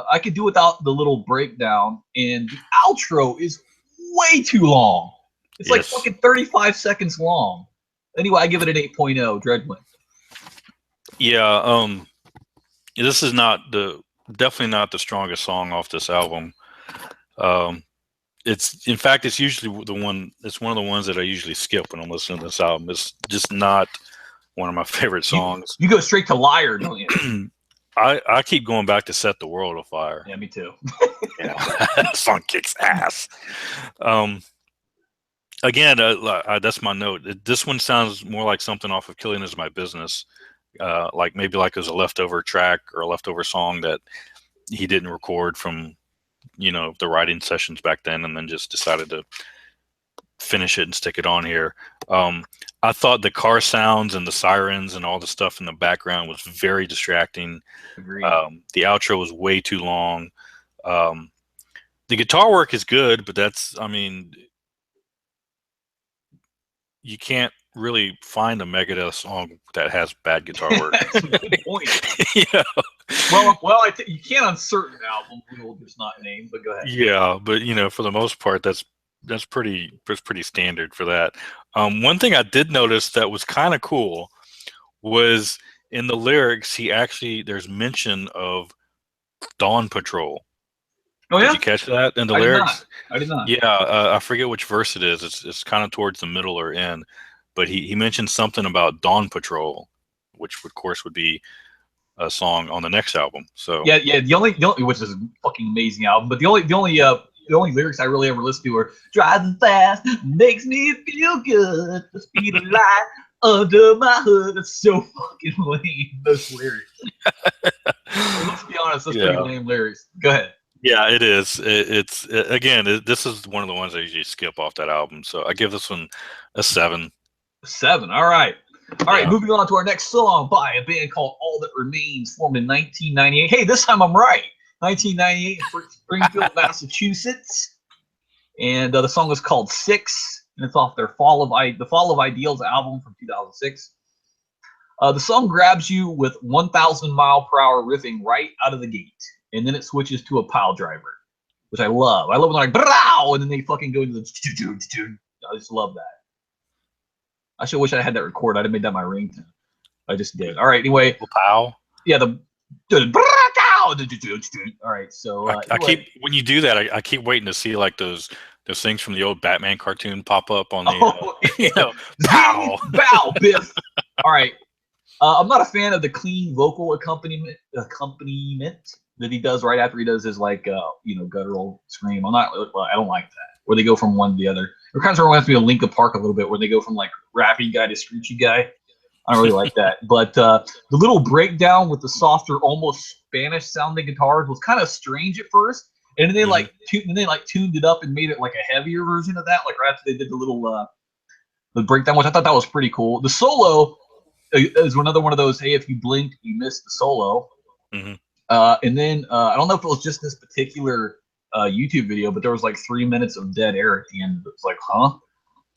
[SPEAKER 1] I could do without the little breakdown, and the outro is way too long. It's like fucking 35 seconds long. Anyway, I give it an 8.0. Dreadwind.
[SPEAKER 2] Yeah, this is definitely not the strongest song off this album. It's usually it's one of the ones that I usually skip when I'm listening to this album. It's just not one of my favorite songs.
[SPEAKER 1] You go straight to Liar, don't you?
[SPEAKER 2] I keep going back to Set the World Afire.
[SPEAKER 1] Yeah, me too.
[SPEAKER 2] That song kicks ass. Again, that's my note. This one sounds more like something off of Killing Is My Business. Like maybe like it was a leftover track or a leftover song that he didn't record from, the writing sessions back then, and then just decided to finish it and stick it on here. I thought the car sounds and the sirens and all the stuff in the background was very distracting.
[SPEAKER 1] Agreed.
[SPEAKER 2] The outro was way too long. The guitar work is good, but you can't really find a Megadeth song that has bad guitar work.
[SPEAKER 1] That's a good point.
[SPEAKER 2] Yeah.
[SPEAKER 1] Well, you can on certain albums. We'll just not name, but go ahead.
[SPEAKER 2] Yeah, but for the most part, that's pretty standard for that. One thing I did notice that was kind of cool was in the lyrics, there's mention of Dawn Patrol.
[SPEAKER 1] Oh yeah,
[SPEAKER 2] did you catch that in the lyrics?
[SPEAKER 1] I did not.
[SPEAKER 2] Yeah, I forget which verse it is. It's kind of towards the middle or end, but he mentioned something about Dawn Patrol, which of course would be a song on the next album. So
[SPEAKER 1] yeah, the only which is a fucking amazing album, but the only lyrics I really ever listen to are "Driving fast makes me feel good. The speed of light under my hood." That's so fucking lame. Those lyrics. Let's be honest. Those pretty lame lyrics. Go ahead.
[SPEAKER 2] Yeah, it is. This is one of the ones I usually skip off that album. So I give this one a 7.
[SPEAKER 1] 7. All right. Moving on to our next song by a band called All That Remains, formed in 1998. Hey, this time I'm right. 1998 in Springfield, Massachusetts. And the song is called 6, and it's off their The Fall of Ideals album from 2006. The song grabs you with 1,000 mile per hour riffing right out of the gate, and then it switches to a pile driver, which I love. I love when they're like, "Brow," and then they fucking go into the. I just love that. I should wish I had that recorded. I'd have made that my ringtone. I just did. All right. Anyway.
[SPEAKER 2] Pow.
[SPEAKER 1] Yeah. All right. So
[SPEAKER 2] I keep when you do that, I keep waiting to see like those things from the old Batman cartoon pop up on the
[SPEAKER 1] pow, bow, biff. All right. I'm not a fan of the clean vocal accompaniment that he does right after he does his like guttural scream. I don't like that. Where they go from one to the other. It kind of reminds me of Linkin Park a little bit, where they go from like rappy guy to screechy guy. I don't really like that. But the little breakdown with the softer, almost Spanish sounding guitars was kind of strange at first, and then they tuned it up and made it like a heavier version of that. Like right after they did the little the breakdown, which I thought that was pretty cool. The solo is another one of those. Hey, if you blink, you missed the solo.
[SPEAKER 2] Mm-hmm.
[SPEAKER 1] And then I don't know if it was just this particular YouTube video, but there was like 3 minutes of dead air at the end. It was like, huh?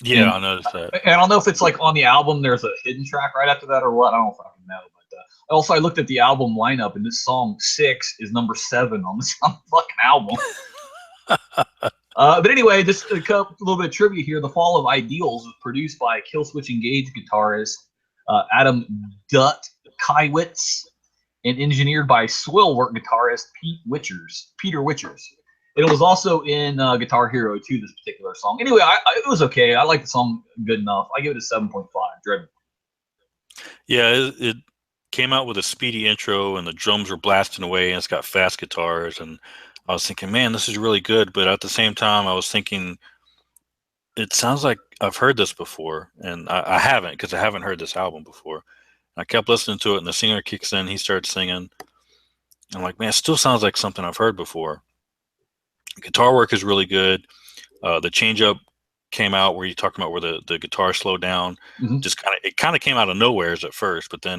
[SPEAKER 2] Yeah,
[SPEAKER 1] And
[SPEAKER 2] I noticed that.
[SPEAKER 1] and I don't know if it's like on the album, there's a hidden track right after that or what. I don't fucking know. But also, I looked at the album lineup, and this song 6 is number 7 on this fucking album. But anyway, just a little bit of trivia here. The Fall of Ideals was produced by Killswitch Engage guitarist Adam Dutt-Kaiwitz and engineered by Swillwork guitarist Peter Witchers. And it was also in Guitar Hero 2, this particular song. Anyway, it was okay. I like the song good enough. I give it a 7.5. Dread.
[SPEAKER 2] Yeah, it came out with a speedy intro, and the drums were blasting away, and it's got fast guitars. And I was thinking, man, this is really good. But at the same time, I was thinking, it sounds like I've heard this before. And I haven't, because I haven't heard this album before. I kept listening to it, and the singer kicks in. He starts singing. I'm like, man, it still sounds like something I've heard before. Guitar work is really good. The change up came out where you talked about where the guitar slowed down.
[SPEAKER 1] Mm-hmm.
[SPEAKER 2] It kind of came out of nowheres at first, but then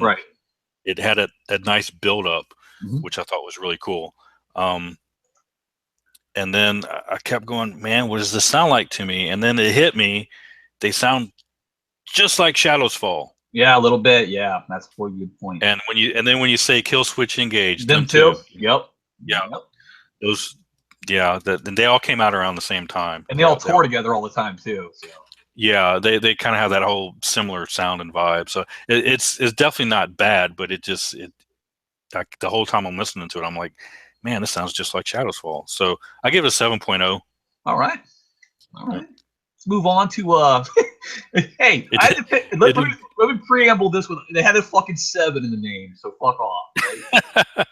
[SPEAKER 2] it had a nice build up, which I thought was really cool. And then I kept going, man, what does this sound like to me? And then it hit me. They sound just like Shadows Fall.
[SPEAKER 1] Yeah, a little bit. Yeah, that's a good point.
[SPEAKER 2] And when you say Killswitch Engage,
[SPEAKER 1] them too. Yep.
[SPEAKER 2] Yeah. Those. Yeah, then they all came out around the same time,
[SPEAKER 1] and they all tour together all the time too. So.
[SPEAKER 2] Yeah, they kind of have that whole similar sound and vibe. So it's definitely not bad, but the whole time I'm listening to it, I'm like, man, this sounds just like Shadows Fall. So I give it a 7.0.
[SPEAKER 1] All right. Let's move on to hey, let me preamble this with they had a fucking 7 in the name, so fuck off. Right?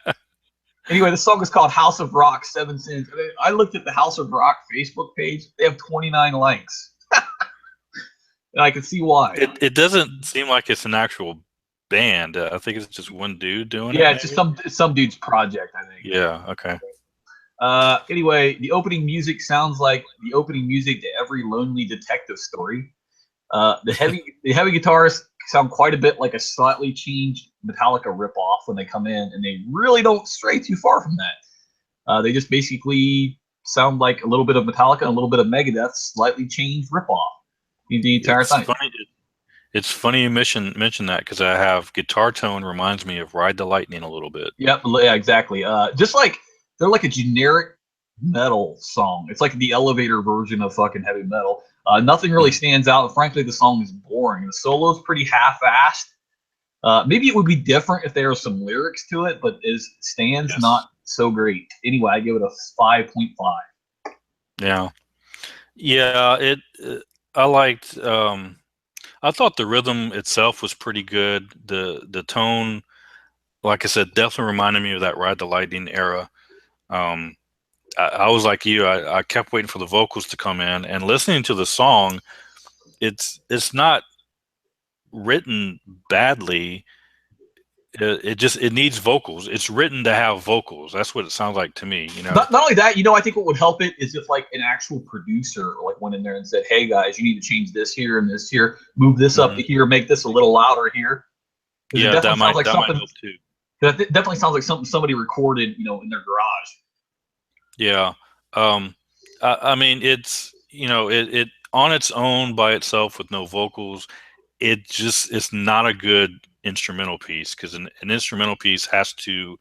[SPEAKER 1] Anyway, the song is called House of Rock, 7 Sins. I looked at the House of Rock Facebook page. They have 29 likes. And I can see why.
[SPEAKER 2] It doesn't seem like it's an actual band. I think it's just one dude doing it.
[SPEAKER 1] Yeah, it's just some dude's project, I think.
[SPEAKER 2] Yeah, okay.
[SPEAKER 1] Anyway, the opening music sounds like the opening music to every lonely detective story. The heavy guitars sound quite a bit like a slightly changed Metallica ripoff when they come in, and they really don't stray too far from that. They just basically sound like a little bit of Metallica and a little bit of Megadeth, slightly changed ripoff the entire time.
[SPEAKER 2] It's funny you mention that, because I have guitar tone reminds me of Ride the Lightning a little bit.
[SPEAKER 1] Yep, yeah, exactly. Just like they're like a generic metal song. It's like the elevator version of fucking heavy metal. Nothing really stands out. And frankly, the song is boring. The solo is pretty half-assed. Maybe it would be different if there were some lyrics to it, but as it stands, not so great. Anyway, I give it a 5.5.
[SPEAKER 2] Yeah. I liked. I thought the rhythm itself was pretty good. The tone, like I said, definitely reminded me of that Ride the Lightning era. I was like you. I kept waiting for the vocals to come in, and listening to the song, it's not written badly. It needs vocals. It's written to have vocals. That's what it sounds like to me.
[SPEAKER 1] Not only that, I think what would help it is if like an actual producer like went in there and said, "Hey guys, you need to change this here and this here, move this up to here, make this a little louder here."
[SPEAKER 2] Yeah, that might help too.
[SPEAKER 1] That definitely sounds like something somebody recorded, in their garage.
[SPEAKER 2] Yeah. I mean, it's it on its own by itself with no vocals, it's not a good instrumental piece, because an instrumental piece has to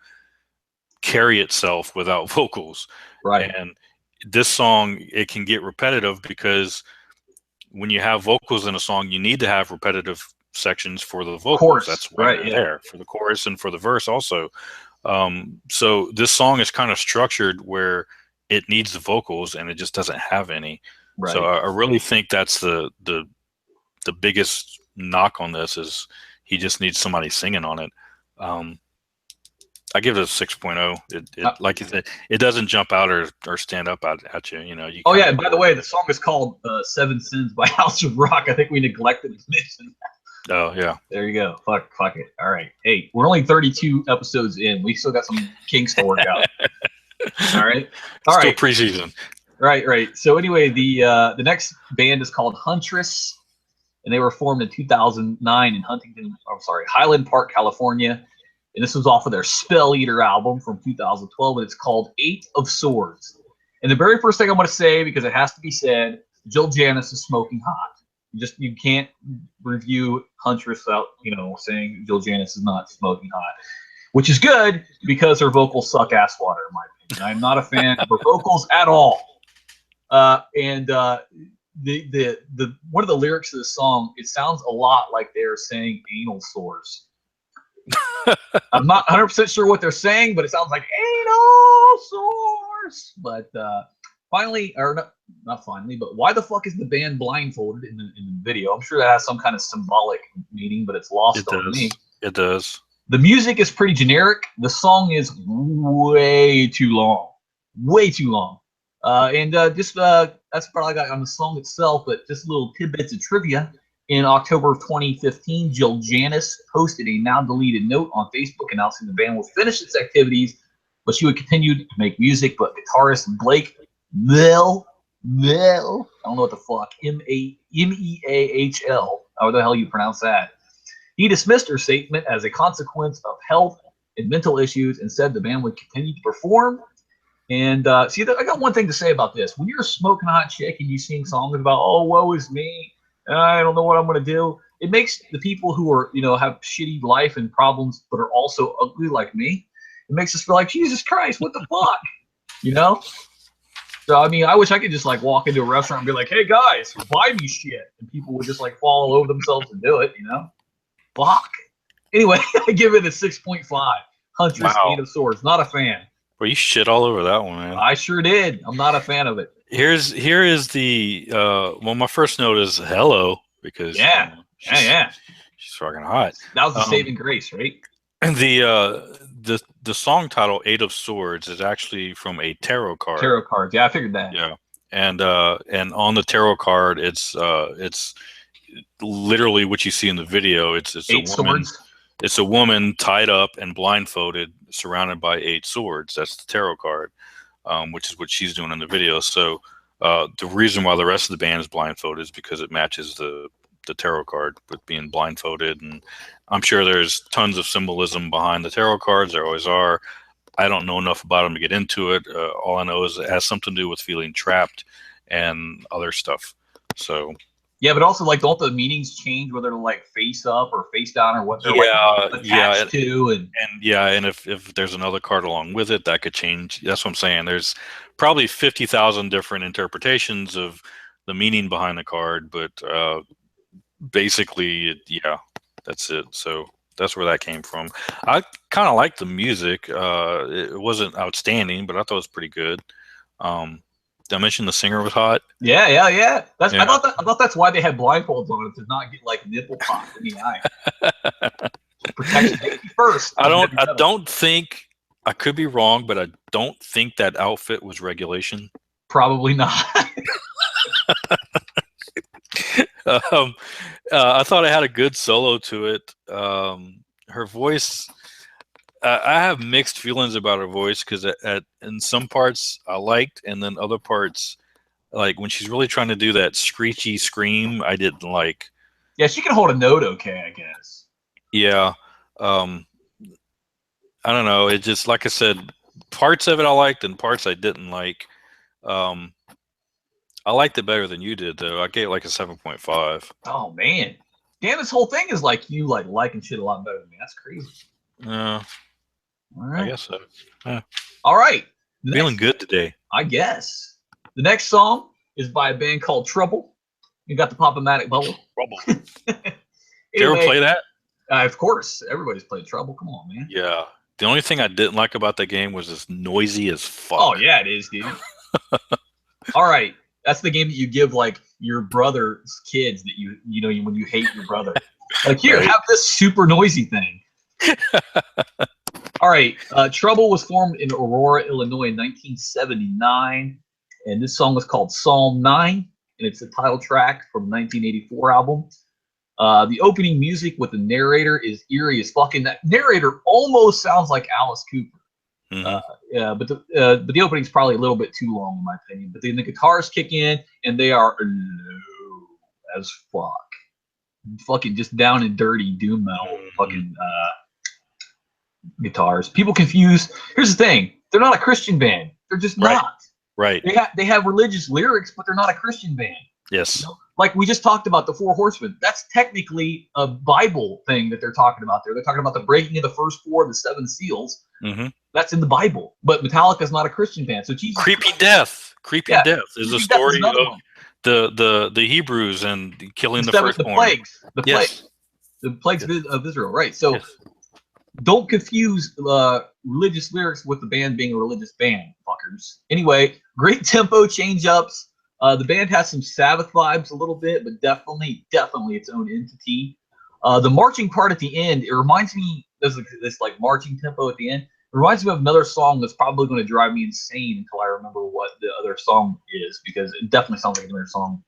[SPEAKER 2] carry itself without vocals.
[SPEAKER 1] Right.
[SPEAKER 2] And this song, it can get repetitive, because when you have vocals in a song, you need to have repetitive sections for the vocals.
[SPEAKER 1] Chorus.
[SPEAKER 2] That's why they're there, for the chorus and for the verse also. So this song is kind of structured where it needs the vocals, and it just doesn't have any.
[SPEAKER 1] Right.
[SPEAKER 2] So I really think that's the biggest knock on this, is he just needs somebody singing on it. I give it a 6.0. Like you said, it doesn't jump out or stand up at you.
[SPEAKER 1] Oh yeah, and by the way, the song is called 7 Sins by House of Rock. I think we neglected to mention that.
[SPEAKER 2] Oh yeah.
[SPEAKER 1] There you go. Fuck it. All right. Hey, we're only 32 episodes in. We still got some kinks to work out. All right.
[SPEAKER 2] Still preseason.
[SPEAKER 1] Right. So anyway, the next band is called Huntress, and they were formed in 2009 in Highland Park, California. And this was off of their Spell Eater album from 2012, and it's called 8 of Swords. And the very first thing I want to say, because it has to be said, Jill Janis is smoking hot. You can't review Huntress without saying Jill Janis is not smoking hot, which is good because her vocals suck ass water in my opinion. I'm not a fan of her vocals at all. The one of the lyrics of the song, it sounds a lot like they're saying anal sores. I'm not 100% sure what they're saying, but it sounds like anal sores. But finally, or not finally, but why the fuck is the band blindfolded in the video? I'm sure that has some kind of symbolic meaning, but it's lost on me.
[SPEAKER 2] It does.
[SPEAKER 1] The music is pretty generic. The song is way too long. Way too long. That's probably got on the song itself, but just little tidbits of trivia. In October of 2015, Jill Janis posted a now deleted note on Facebook announcing the band would finish its activities, but she would continue to make music. But guitarist Blake Mel, I don't know what the fuck, Meahl, how the hell you pronounce that? He dismissed her statement as a consequence of health and mental issues and said the band would continue to perform. And I got one thing to say about this. When you're a smoking hot chick and you sing songs about, oh, woe is me, I don't know what I'm going to do, it makes the people who are, have shitty life and problems but are also ugly like me, it makes us feel like, Jesus Christ, what the fuck? So, I mean, I wish I could just, walk into a restaurant and be like, hey, guys, buy me shit. And people would just, fall all over themselves to do it, Fuck. Anyway, I give it a 6.5. Huntress, Eight of Swords. Not a fan.
[SPEAKER 2] Well, you shit all over that one, man.
[SPEAKER 1] I sure did. I'm not a fan of it.
[SPEAKER 2] Here is the my first note is hello, because she's fucking hot.
[SPEAKER 1] That was the saving grace, right?
[SPEAKER 2] And the song title Eight of Swords is actually from a tarot card.
[SPEAKER 1] Tarot cards, yeah, I figured that.
[SPEAKER 2] Yeah, and on the tarot card, it's literally what you see in the video. It's
[SPEAKER 1] eight
[SPEAKER 2] a woman.
[SPEAKER 1] Swords.
[SPEAKER 2] It's a woman tied up and blindfolded, surrounded by 8 swords. That's the tarot card, which is what she's doing in the video. So the reason why the rest of the band is blindfolded is because it matches the tarot card with being blindfolded. And I'm sure there's tons of symbolism behind the tarot cards. There always are. I don't know enough about them to get into it. All I know is it has something to do with feeling trapped and other stuff. So.
[SPEAKER 1] Yeah, but also don't the meanings change whether they're face up or face down or what they're attached to, and
[SPEAKER 2] if there's another card along with it, that could change. That's what I'm saying. There's probably 50,000 different interpretations of the meaning behind the card, but basically, that's it. So that's where that came from. I kind of like the music. It wasn't outstanding, but I thought it was pretty good. Did I mention the singer was hot?
[SPEAKER 1] Yeah. I thought that's why they had blindfolds on it, to not get nipple pop in the eye. Protection first.
[SPEAKER 2] I don't think, I could be wrong, but I don't think that outfit was regulation.
[SPEAKER 1] Probably not.
[SPEAKER 2] I thought it had a good solo to it. Her voice, I have mixed feelings about her voice, because in some parts I liked, and then other parts, when she's really trying to do that screechy scream, I didn't like.
[SPEAKER 1] Yeah, she can hold a note okay, I guess.
[SPEAKER 2] Yeah. I don't know. It just, like I said, parts of it I liked and parts I didn't like. I liked it better than you did, though. I gave it a 7.5.
[SPEAKER 1] Oh, man. Damn, this whole thing is you liking shit a lot better than me. That's crazy.
[SPEAKER 2] Yeah.
[SPEAKER 1] All right.
[SPEAKER 2] I guess so. Yeah.
[SPEAKER 1] All right.
[SPEAKER 2] Feeling good today.
[SPEAKER 1] I guess. The next song is by a band called Trouble. You got the Pop-O-Matic bubble.
[SPEAKER 2] Trouble. You ever play that?
[SPEAKER 1] Of course. Everybody's played Trouble. Come on, man.
[SPEAKER 2] Yeah. The only thing I didn't like about that game was it's noisy as fuck.
[SPEAKER 1] Oh, yeah, it is, dude. All right. That's the game that you give your brother's kids that when you hate your brother. Here, have this super noisy thing. All right. Trouble was formed in Aurora, Illinois in 1979. And this song was called Psalm 9. And it's the title track from the 1984 album. The opening music with the narrator is eerie as fucking. That narrator almost sounds like Alice Cooper.
[SPEAKER 2] Mm-hmm.
[SPEAKER 1] But the opening's probably a little bit too long in my opinion. But then the guitars kick in and they are low as fuck. Fucking just down and dirty doom metal fucking guitars. People confuse. Here's the thing: they're not a Christian band. They're just not.
[SPEAKER 2] Right.
[SPEAKER 1] They have religious lyrics, but they're not a Christian band.
[SPEAKER 2] Yes.
[SPEAKER 1] You know? Like we just talked about the Four Horsemen. That's technically a Bible thing that they're talking about there. They're talking about the breaking of the first four of the seven seals.
[SPEAKER 2] Mm-hmm.
[SPEAKER 1] That's in the Bible. But Metallica's not a Christian band. So Jesus
[SPEAKER 2] Creepy Death. Creepy Death is a story of the Hebrews and killing the firstborn.
[SPEAKER 1] The plagues.
[SPEAKER 2] Yes.
[SPEAKER 1] The plagues of Israel. Right. So don't confuse religious lyrics with the band being a religious band, fuckers. Anyway, great tempo change-ups. The band has some Sabbath vibes a little bit, but definitely its own entity. The marching part at the end, it reminds me, there's this like marching tempo at the end. It reminds me of another song that's probably going to drive me insane until I remember what the other song is, because it definitely sounds like another song.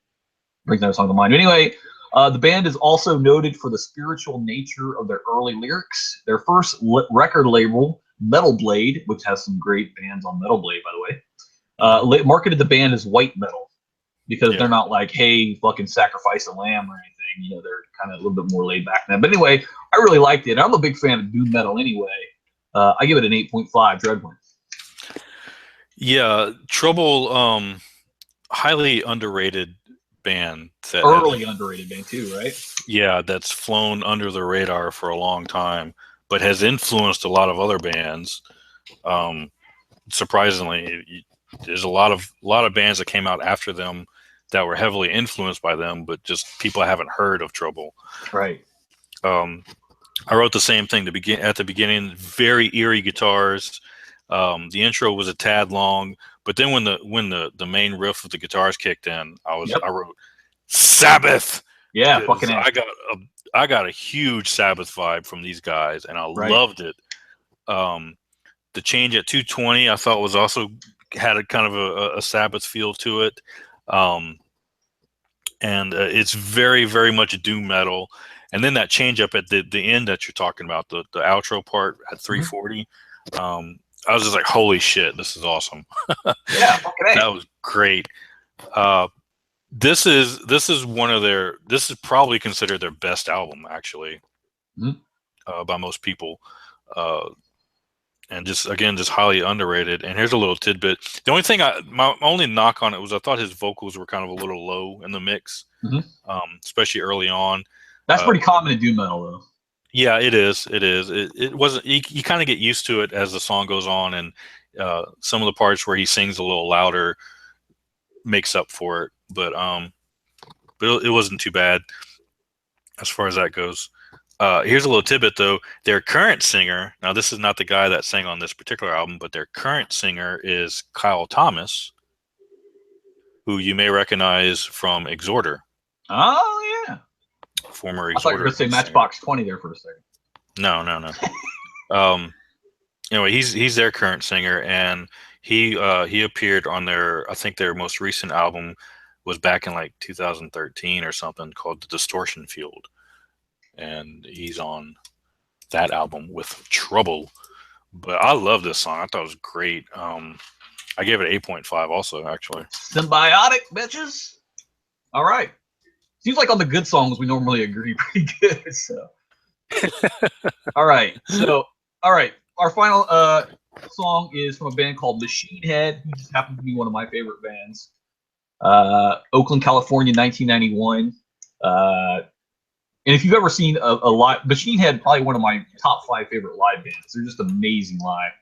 [SPEAKER 1] Brings another song to mind. Anyway, the band is also noted for the spiritual nature of their early lyrics. Their first record label, Metal Blade, which has some great bands on Metal Blade, by the way, marketed the band as white metal because they're not like, hey, fucking sacrifice a lamb or anything. You know, they're kind of a little bit more laid back than that. But anyway, I really liked it. I'm a big fan of doom metal anyway. I give it an 8.5 Dreadwind.
[SPEAKER 2] Yeah, Trouble, highly underrated band.
[SPEAKER 1] Underrated band too, right?
[SPEAKER 2] Yeah, that's flown under the radar for a long time, but has influenced a lot of other bands. Surprisingly, there's a lot of bands that came out after them that were heavily influenced by them, but just people haven't heard of Trouble.
[SPEAKER 1] Right.
[SPEAKER 2] I wrote the same thing at the beginning. Very eerie guitars. The intro was a tad long, but then when the main riff of the guitars kicked in, I wrote Sabbath.
[SPEAKER 1] Yeah, fucking.
[SPEAKER 2] I got a huge Sabbath vibe from these guys, and I loved it. The change at 220, I thought was also had a kind of a Sabbath feel to it, and it's very, very much doom metal. And then that change up at the end that you're talking about, the outro part at 340, I was just like, holy shit, this is awesome.
[SPEAKER 1] Yeah, fucking
[SPEAKER 2] that was great. This is probably considered their best album, actually, by most people. And just highly underrated. And here's a little tidbit. The only thing my only knock on it was I thought his vocals were kind of a little low in the mix, especially early on.
[SPEAKER 1] That's pretty common in doom metal, though.
[SPEAKER 2] Yeah, it is. It wasn't. You kind of get used to it as the song goes on, and some of the parts where he sings a little louder makes up for it. But it wasn't too bad as far as that goes. Here's a little tidbit, though. Their current singer, now this is not the guy that sang on this particular album, but their current singer is Kyle Thomas, who you may recognize from Exhorter.
[SPEAKER 1] Oh, yeah.
[SPEAKER 2] Former Exhorter.
[SPEAKER 1] I thought you were going to say Matchbox 20 there for a second.
[SPEAKER 2] No. Anyway, he's their current singer, and he appeared on I think their most recent album was back in like 2013 or something, called The Distortion Field. And he's on that album with Trouble. But I love this song. I thought it was great. I gave it 8.5 also, actually.
[SPEAKER 1] Symbiotic, bitches. All right. Seems like on the good songs we normally agree pretty good. So. All right. Our final song is from a band called Machine Head, who just happens to be one of my favorite bands. Oakland, California, 1991. And if you've ever seen a live, Machine Head, probably one of my top 5 favorite live bands. They're just amazing live.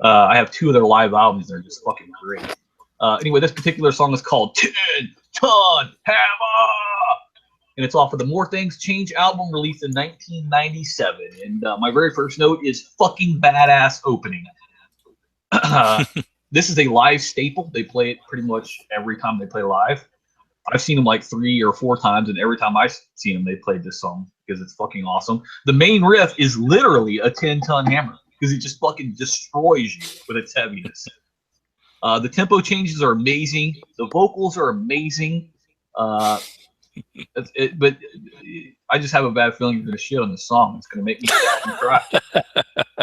[SPEAKER 1] I have 2 of their live albums. They're just fucking great. Anyway, this particular song is called 10 Ton Hammer, and it's off of the More Things Change album released in 1997. And my very first note is fucking badass opening. This is a live staple. They play it pretty much every time they play live. I've seen them like 3 or 4 times, and every time I've seen them, they played this song because it's fucking awesome. The main riff is literally a 10-ton hammer because it just fucking destroys you with its heaviness. The tempo changes are amazing. The vocals are amazing. But I just have a bad feeling you're going to shit on this song. It's going to make me sad and cry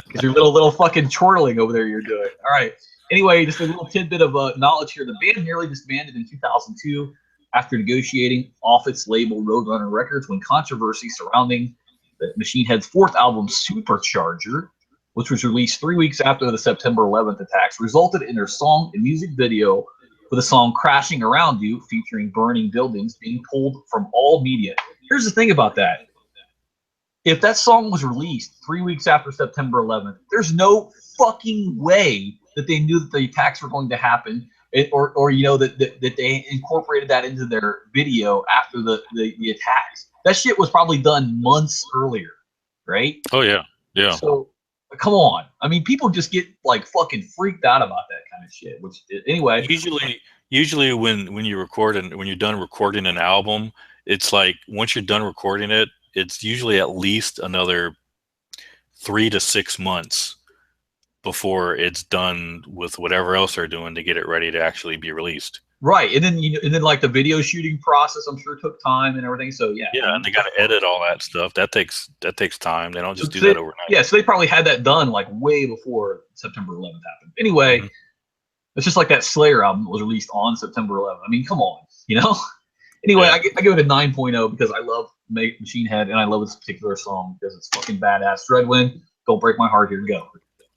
[SPEAKER 1] because your little fucking chortling over there you're doing. All right. Anyway, just a little tidbit of knowledge here. The band nearly disbanded in 2002. After negotiating off its label Roadrunner Records when controversy surrounding the Machine Head's 4th album Supercharger, which was released 3 weeks after the September 11th attacks, resulted in their song and music video with a song "Crashing Around You" featuring burning buildings being pulled from all media. Here's the thing about that. If that song was released 3 weeks after September 11th, there's no fucking way that they knew that the attacks were going to happen, or you know that they incorporated that into their video after the attacks. That shit was probably done months earlier, right?
[SPEAKER 2] Oh yeah, yeah.
[SPEAKER 1] So come on. I mean, people just get like fucking freaked out about that kind of shit. Which anyway,
[SPEAKER 2] Usually when you record and when you're done recording an album, it's like once you're done recording it, it's usually at least another 3 to 6 months before it's done with whatever else they're doing to get it ready to actually be released.
[SPEAKER 1] Right, and then like the video shooting process, I'm sure took time and everything. So yeah,
[SPEAKER 2] and they got to edit all that stuff. That takes time. They don't just do that overnight.
[SPEAKER 1] Yeah, so they probably had that done like way before September 11th happened. Anyway, it's just like that Slayer album that was released on September 11th. I mean, come on, you know. Anyway, I give it a 9.0 because I love Machine Head and I love this particular song because it's fucking badass. Dreadwind, Don't Break My Heart, here we go.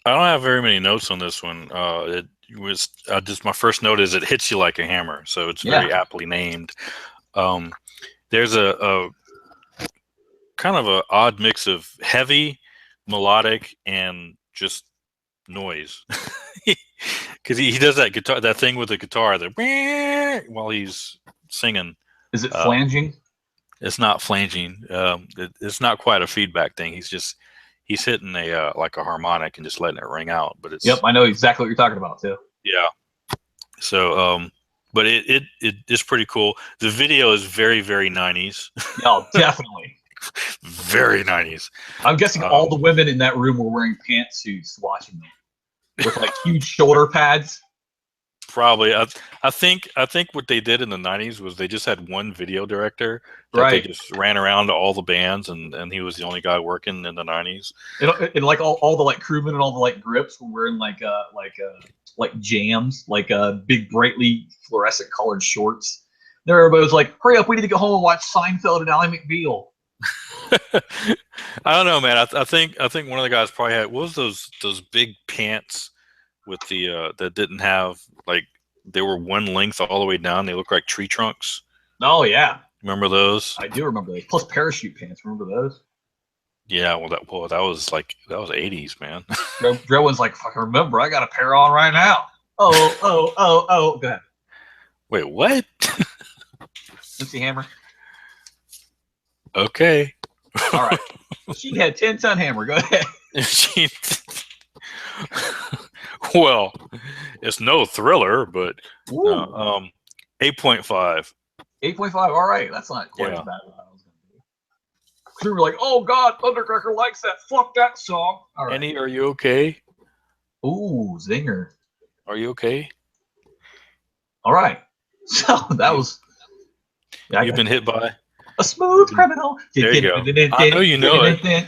[SPEAKER 2] I don't have very many notes on this one. It was just my first note is it hits you like a hammer, so it's very aptly named. There's a kind of an odd mix of heavy, melodic, and just noise. Because he does that thing with the guitar, while he's singing.
[SPEAKER 1] Is it flanging?
[SPEAKER 2] It's not flanging. It's not quite a feedback thing. He's hitting a like a harmonic and just letting it ring out. But it's
[SPEAKER 1] yep, I know exactly what you're talking about too.
[SPEAKER 2] Yeah. So but it is pretty cool. The video is very, very 90s.
[SPEAKER 1] Oh, definitely.
[SPEAKER 2] Very 90s.
[SPEAKER 1] I'm guessing all the women in that room were wearing pantsuits watching them with like huge shoulder pads.
[SPEAKER 2] Probably. I think what they did in the 90s was they just had one video director that they just ran around to all the bands, and he was the only guy working in the 90s.
[SPEAKER 1] And like all the like crewmen and all the like grips were wearing like jams, like big brightly fluorescent colored shorts. There everybody was like, hurry up, we need to go home and watch Seinfeld and Ally McBeal.
[SPEAKER 2] I don't know, man. I think one of the guys probably had, what was those big pants with the that didn't have, like, they were one length all the way down. They look like tree trunks.
[SPEAKER 1] Oh yeah,
[SPEAKER 2] remember those?
[SPEAKER 1] I do remember those. Plus parachute pants. Remember those?
[SPEAKER 2] Yeah, well that was 80s, man.
[SPEAKER 1] Dreadwind's like, fucking remember, I got a pair on right now. Oh. Go ahead.
[SPEAKER 2] Wait, what?
[SPEAKER 1] MC Hammer.
[SPEAKER 2] Okay.
[SPEAKER 1] All right. She had 10-ton hammer. Go ahead.
[SPEAKER 2] Well, it's no Thriller, but 8.5.
[SPEAKER 1] 8.5. All right, that's not quite as bad as I was going to do. We were like, oh God, Thundercracker likes that. Fuck that song. All right.
[SPEAKER 2] Annie, are you okay?
[SPEAKER 1] Ooh, zinger.
[SPEAKER 2] Are you okay?
[SPEAKER 1] All right. So that was.
[SPEAKER 2] Yeah, you've been hit by
[SPEAKER 1] a smooth criminal.
[SPEAKER 2] There you go. I know you know it.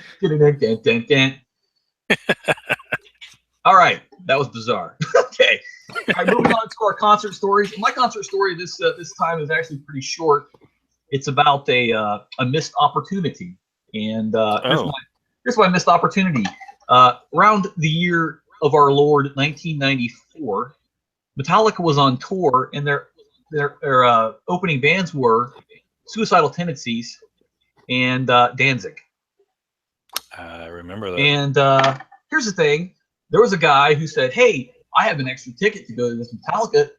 [SPEAKER 1] All right, that was bizarre. Okay, all right, moving on to our concert stories. My concert story this time is actually pretty short. It's about a missed opportunity, and here's my missed opportunity. Around the year of our Lord 1994, Metallica was on tour, and their opening bands were Suicidal Tendencies and Danzig.
[SPEAKER 2] I remember that.
[SPEAKER 1] And here's the thing. There was a guy who said, hey, I have an extra ticket to go to this Metallica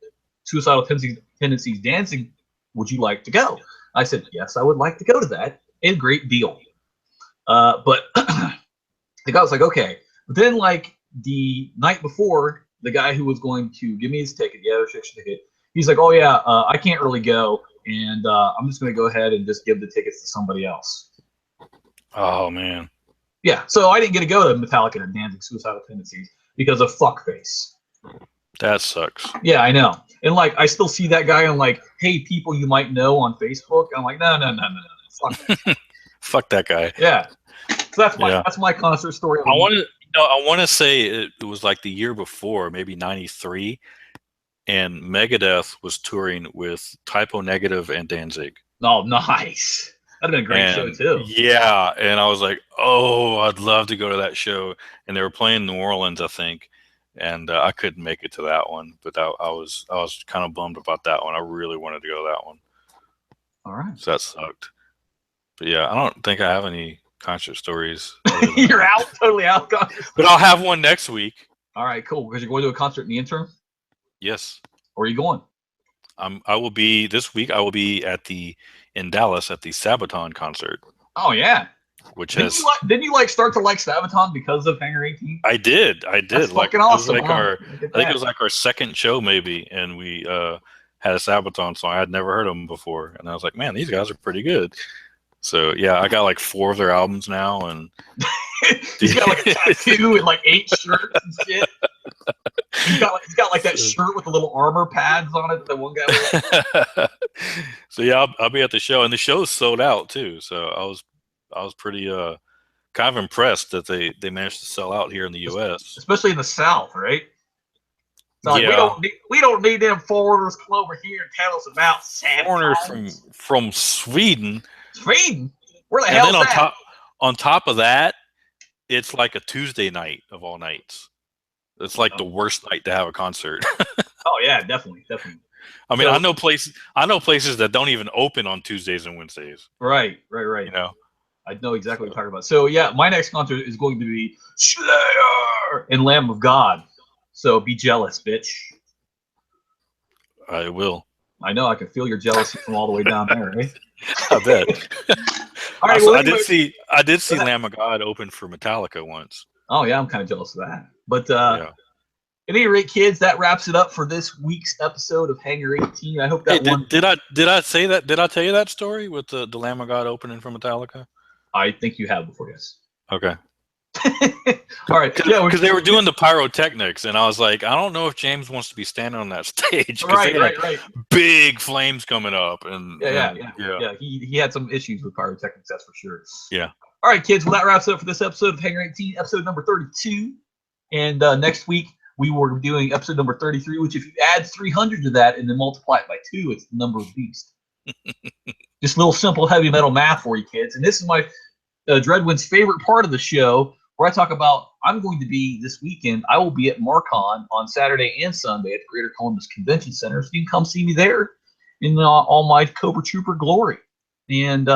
[SPEAKER 1] Suicidal Tendencies Danzig. Would you like to go? I said, yes, I would like to go to that. A great deal. But the guy was like, okay. But then, like, the night before, the guy who was going to give me his ticket, the extra ticket, he's like, oh, yeah, I can't really go. And I'm just going to go ahead and just give the tickets to somebody else.
[SPEAKER 2] Oh, man.
[SPEAKER 1] Yeah, so I didn't get to go to Metallica and Danzig Suicidal Tendencies because of fuckface.
[SPEAKER 2] That sucks.
[SPEAKER 1] Yeah, I know. And like, I still see that guy on like, hey, people you might know on Facebook. I'm like, no. Fuck that.
[SPEAKER 2] Fuck that guy.
[SPEAKER 1] Yeah. So that's my concert story.
[SPEAKER 2] I want to say it was like the year before, maybe 93, and Megadeth was touring with Typo Negative and Danzig.
[SPEAKER 1] Oh, nice. That'd have been a great show too.
[SPEAKER 2] Yeah, and I was like, oh, I'd love to go to that show. And they were playing New Orleans, I think. and I couldn't make it to that one. But I was kind of bummed about that one. I really wanted to go to that one.
[SPEAKER 1] All right.
[SPEAKER 2] So that sucked. But yeah, I don't think I have any concert stories.
[SPEAKER 1] You're out, totally out.
[SPEAKER 2] But I'll have one next week.
[SPEAKER 1] All right, cool. Because you're going to a concert in the interim?
[SPEAKER 2] Yes.
[SPEAKER 1] Where are you going?
[SPEAKER 2] I will be this week. I will be in Dallas at the Sabaton concert.
[SPEAKER 1] Oh yeah.
[SPEAKER 2] Which
[SPEAKER 1] didn't you start to like Sabaton because of Hangar 18?
[SPEAKER 2] I did.
[SPEAKER 1] That's fucking awesome.
[SPEAKER 2] It was I think it was like our second show maybe, and we had a Sabaton song. I had never heard of them before, and I was like, man, these guys are pretty good. So yeah, I got like 4 of their albums now, and
[SPEAKER 1] he's got like a tattoo and like 8 shirts and shit. He's got like that shirt with the little armor pads on it that one guy wears.
[SPEAKER 2] So yeah, I'll be at the show, and the show's sold out too. So I was pretty kind of impressed that they managed to sell out here in the U.S.,
[SPEAKER 1] especially in the South, right? So like,
[SPEAKER 2] yeah,
[SPEAKER 1] we don't need them foreigners come over here and tell us about
[SPEAKER 2] foreigners from Sweden.
[SPEAKER 1] Sweden, where the hell is that?
[SPEAKER 2] On top of that, it's like a Tuesday night of all nights. It's like the worst night to have a concert.
[SPEAKER 1] Oh yeah, definitely.
[SPEAKER 2] I mean, I know places that don't even open on Tuesdays and Wednesdays.
[SPEAKER 1] Right.
[SPEAKER 2] You know,
[SPEAKER 1] I know exactly what you're talking about. So yeah, my next concert is going to be Slayer and Lamb of God. So be jealous, bitch.
[SPEAKER 2] I will.
[SPEAKER 1] I know. I can feel your jealousy from all the way down there, right?
[SPEAKER 2] I bet.
[SPEAKER 1] All right,
[SPEAKER 2] I did see Lamb of God open for Metallica once.
[SPEAKER 1] Oh yeah, I'm kind of jealous of that. But at any rate, kids, that wraps it up for this week's episode of Hangar 18. I hope that
[SPEAKER 2] did I say that? Did I tell you that story with the Lamb of God opening for Metallica?
[SPEAKER 1] I think you have before, yes.
[SPEAKER 2] Okay.
[SPEAKER 1] All right.
[SPEAKER 2] Because they were doing the pyrotechnics, and I was like, I don't know if James wants to be standing on that stage.
[SPEAKER 1] Right.
[SPEAKER 2] Big flames coming up, and
[SPEAKER 1] yeah. He had some issues with pyrotechnics, that's for sure.
[SPEAKER 2] Yeah.
[SPEAKER 1] All right, kids. Well, that wraps it up for this episode of Hangar 18, episode number 32. And next week we were doing episode number 33, which if you add 300 to that and then multiply it by 2, it's the number of the beast. Just a little simple heavy metal math for you kids. And this is my Dreadwind's favorite part of the show, where I talk about I'm going to be this weekend. I will be at Marcon on Saturday and Sunday at the Greater Columbus Convention Center. So you can come see me there in all my Cobra Trooper glory. And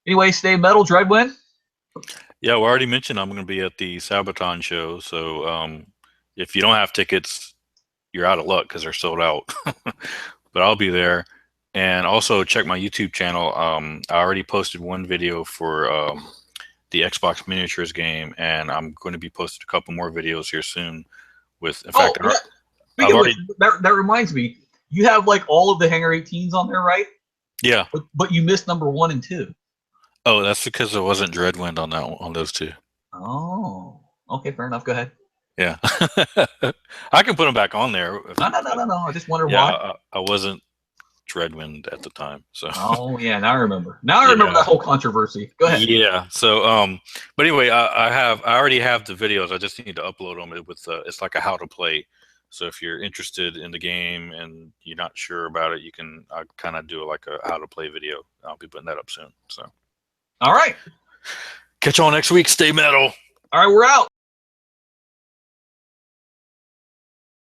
[SPEAKER 1] anyway, stay metal, Dreadwind.
[SPEAKER 2] Yeah, we already mentioned I'm going to be at the Sabaton show. So if you don't have tickets, you're out of luck because they're sold out. But I'll be there. And also check my YouTube channel. I already posted one video for the Xbox Miniatures game, and I'm going to be posting a couple more videos here soon. That
[SPEAKER 1] reminds me, you have like all of the Hangar 18s on there, right?
[SPEAKER 2] Yeah.
[SPEAKER 1] But you missed number 1 and 2.
[SPEAKER 2] Oh, that's because there wasn't Dreadwind on those 2.
[SPEAKER 1] Oh, okay, fair enough. Go ahead.
[SPEAKER 2] Yeah. I can put them back on there.
[SPEAKER 1] No. I just wonder why.
[SPEAKER 2] I wasn't Dreadwind at the time. So.
[SPEAKER 1] Oh yeah, now I remember. That whole controversy. Go ahead.
[SPEAKER 2] Yeah. So, but anyway, I already have the videos. I just need to upload them with it's like a how to play. So if you're interested in the game and you're not sure about it, I kind of do like a how to play video. I'll be putting that up soon. So.
[SPEAKER 1] All right.
[SPEAKER 2] Catch you all next week. Stay metal.
[SPEAKER 1] All right, we're out.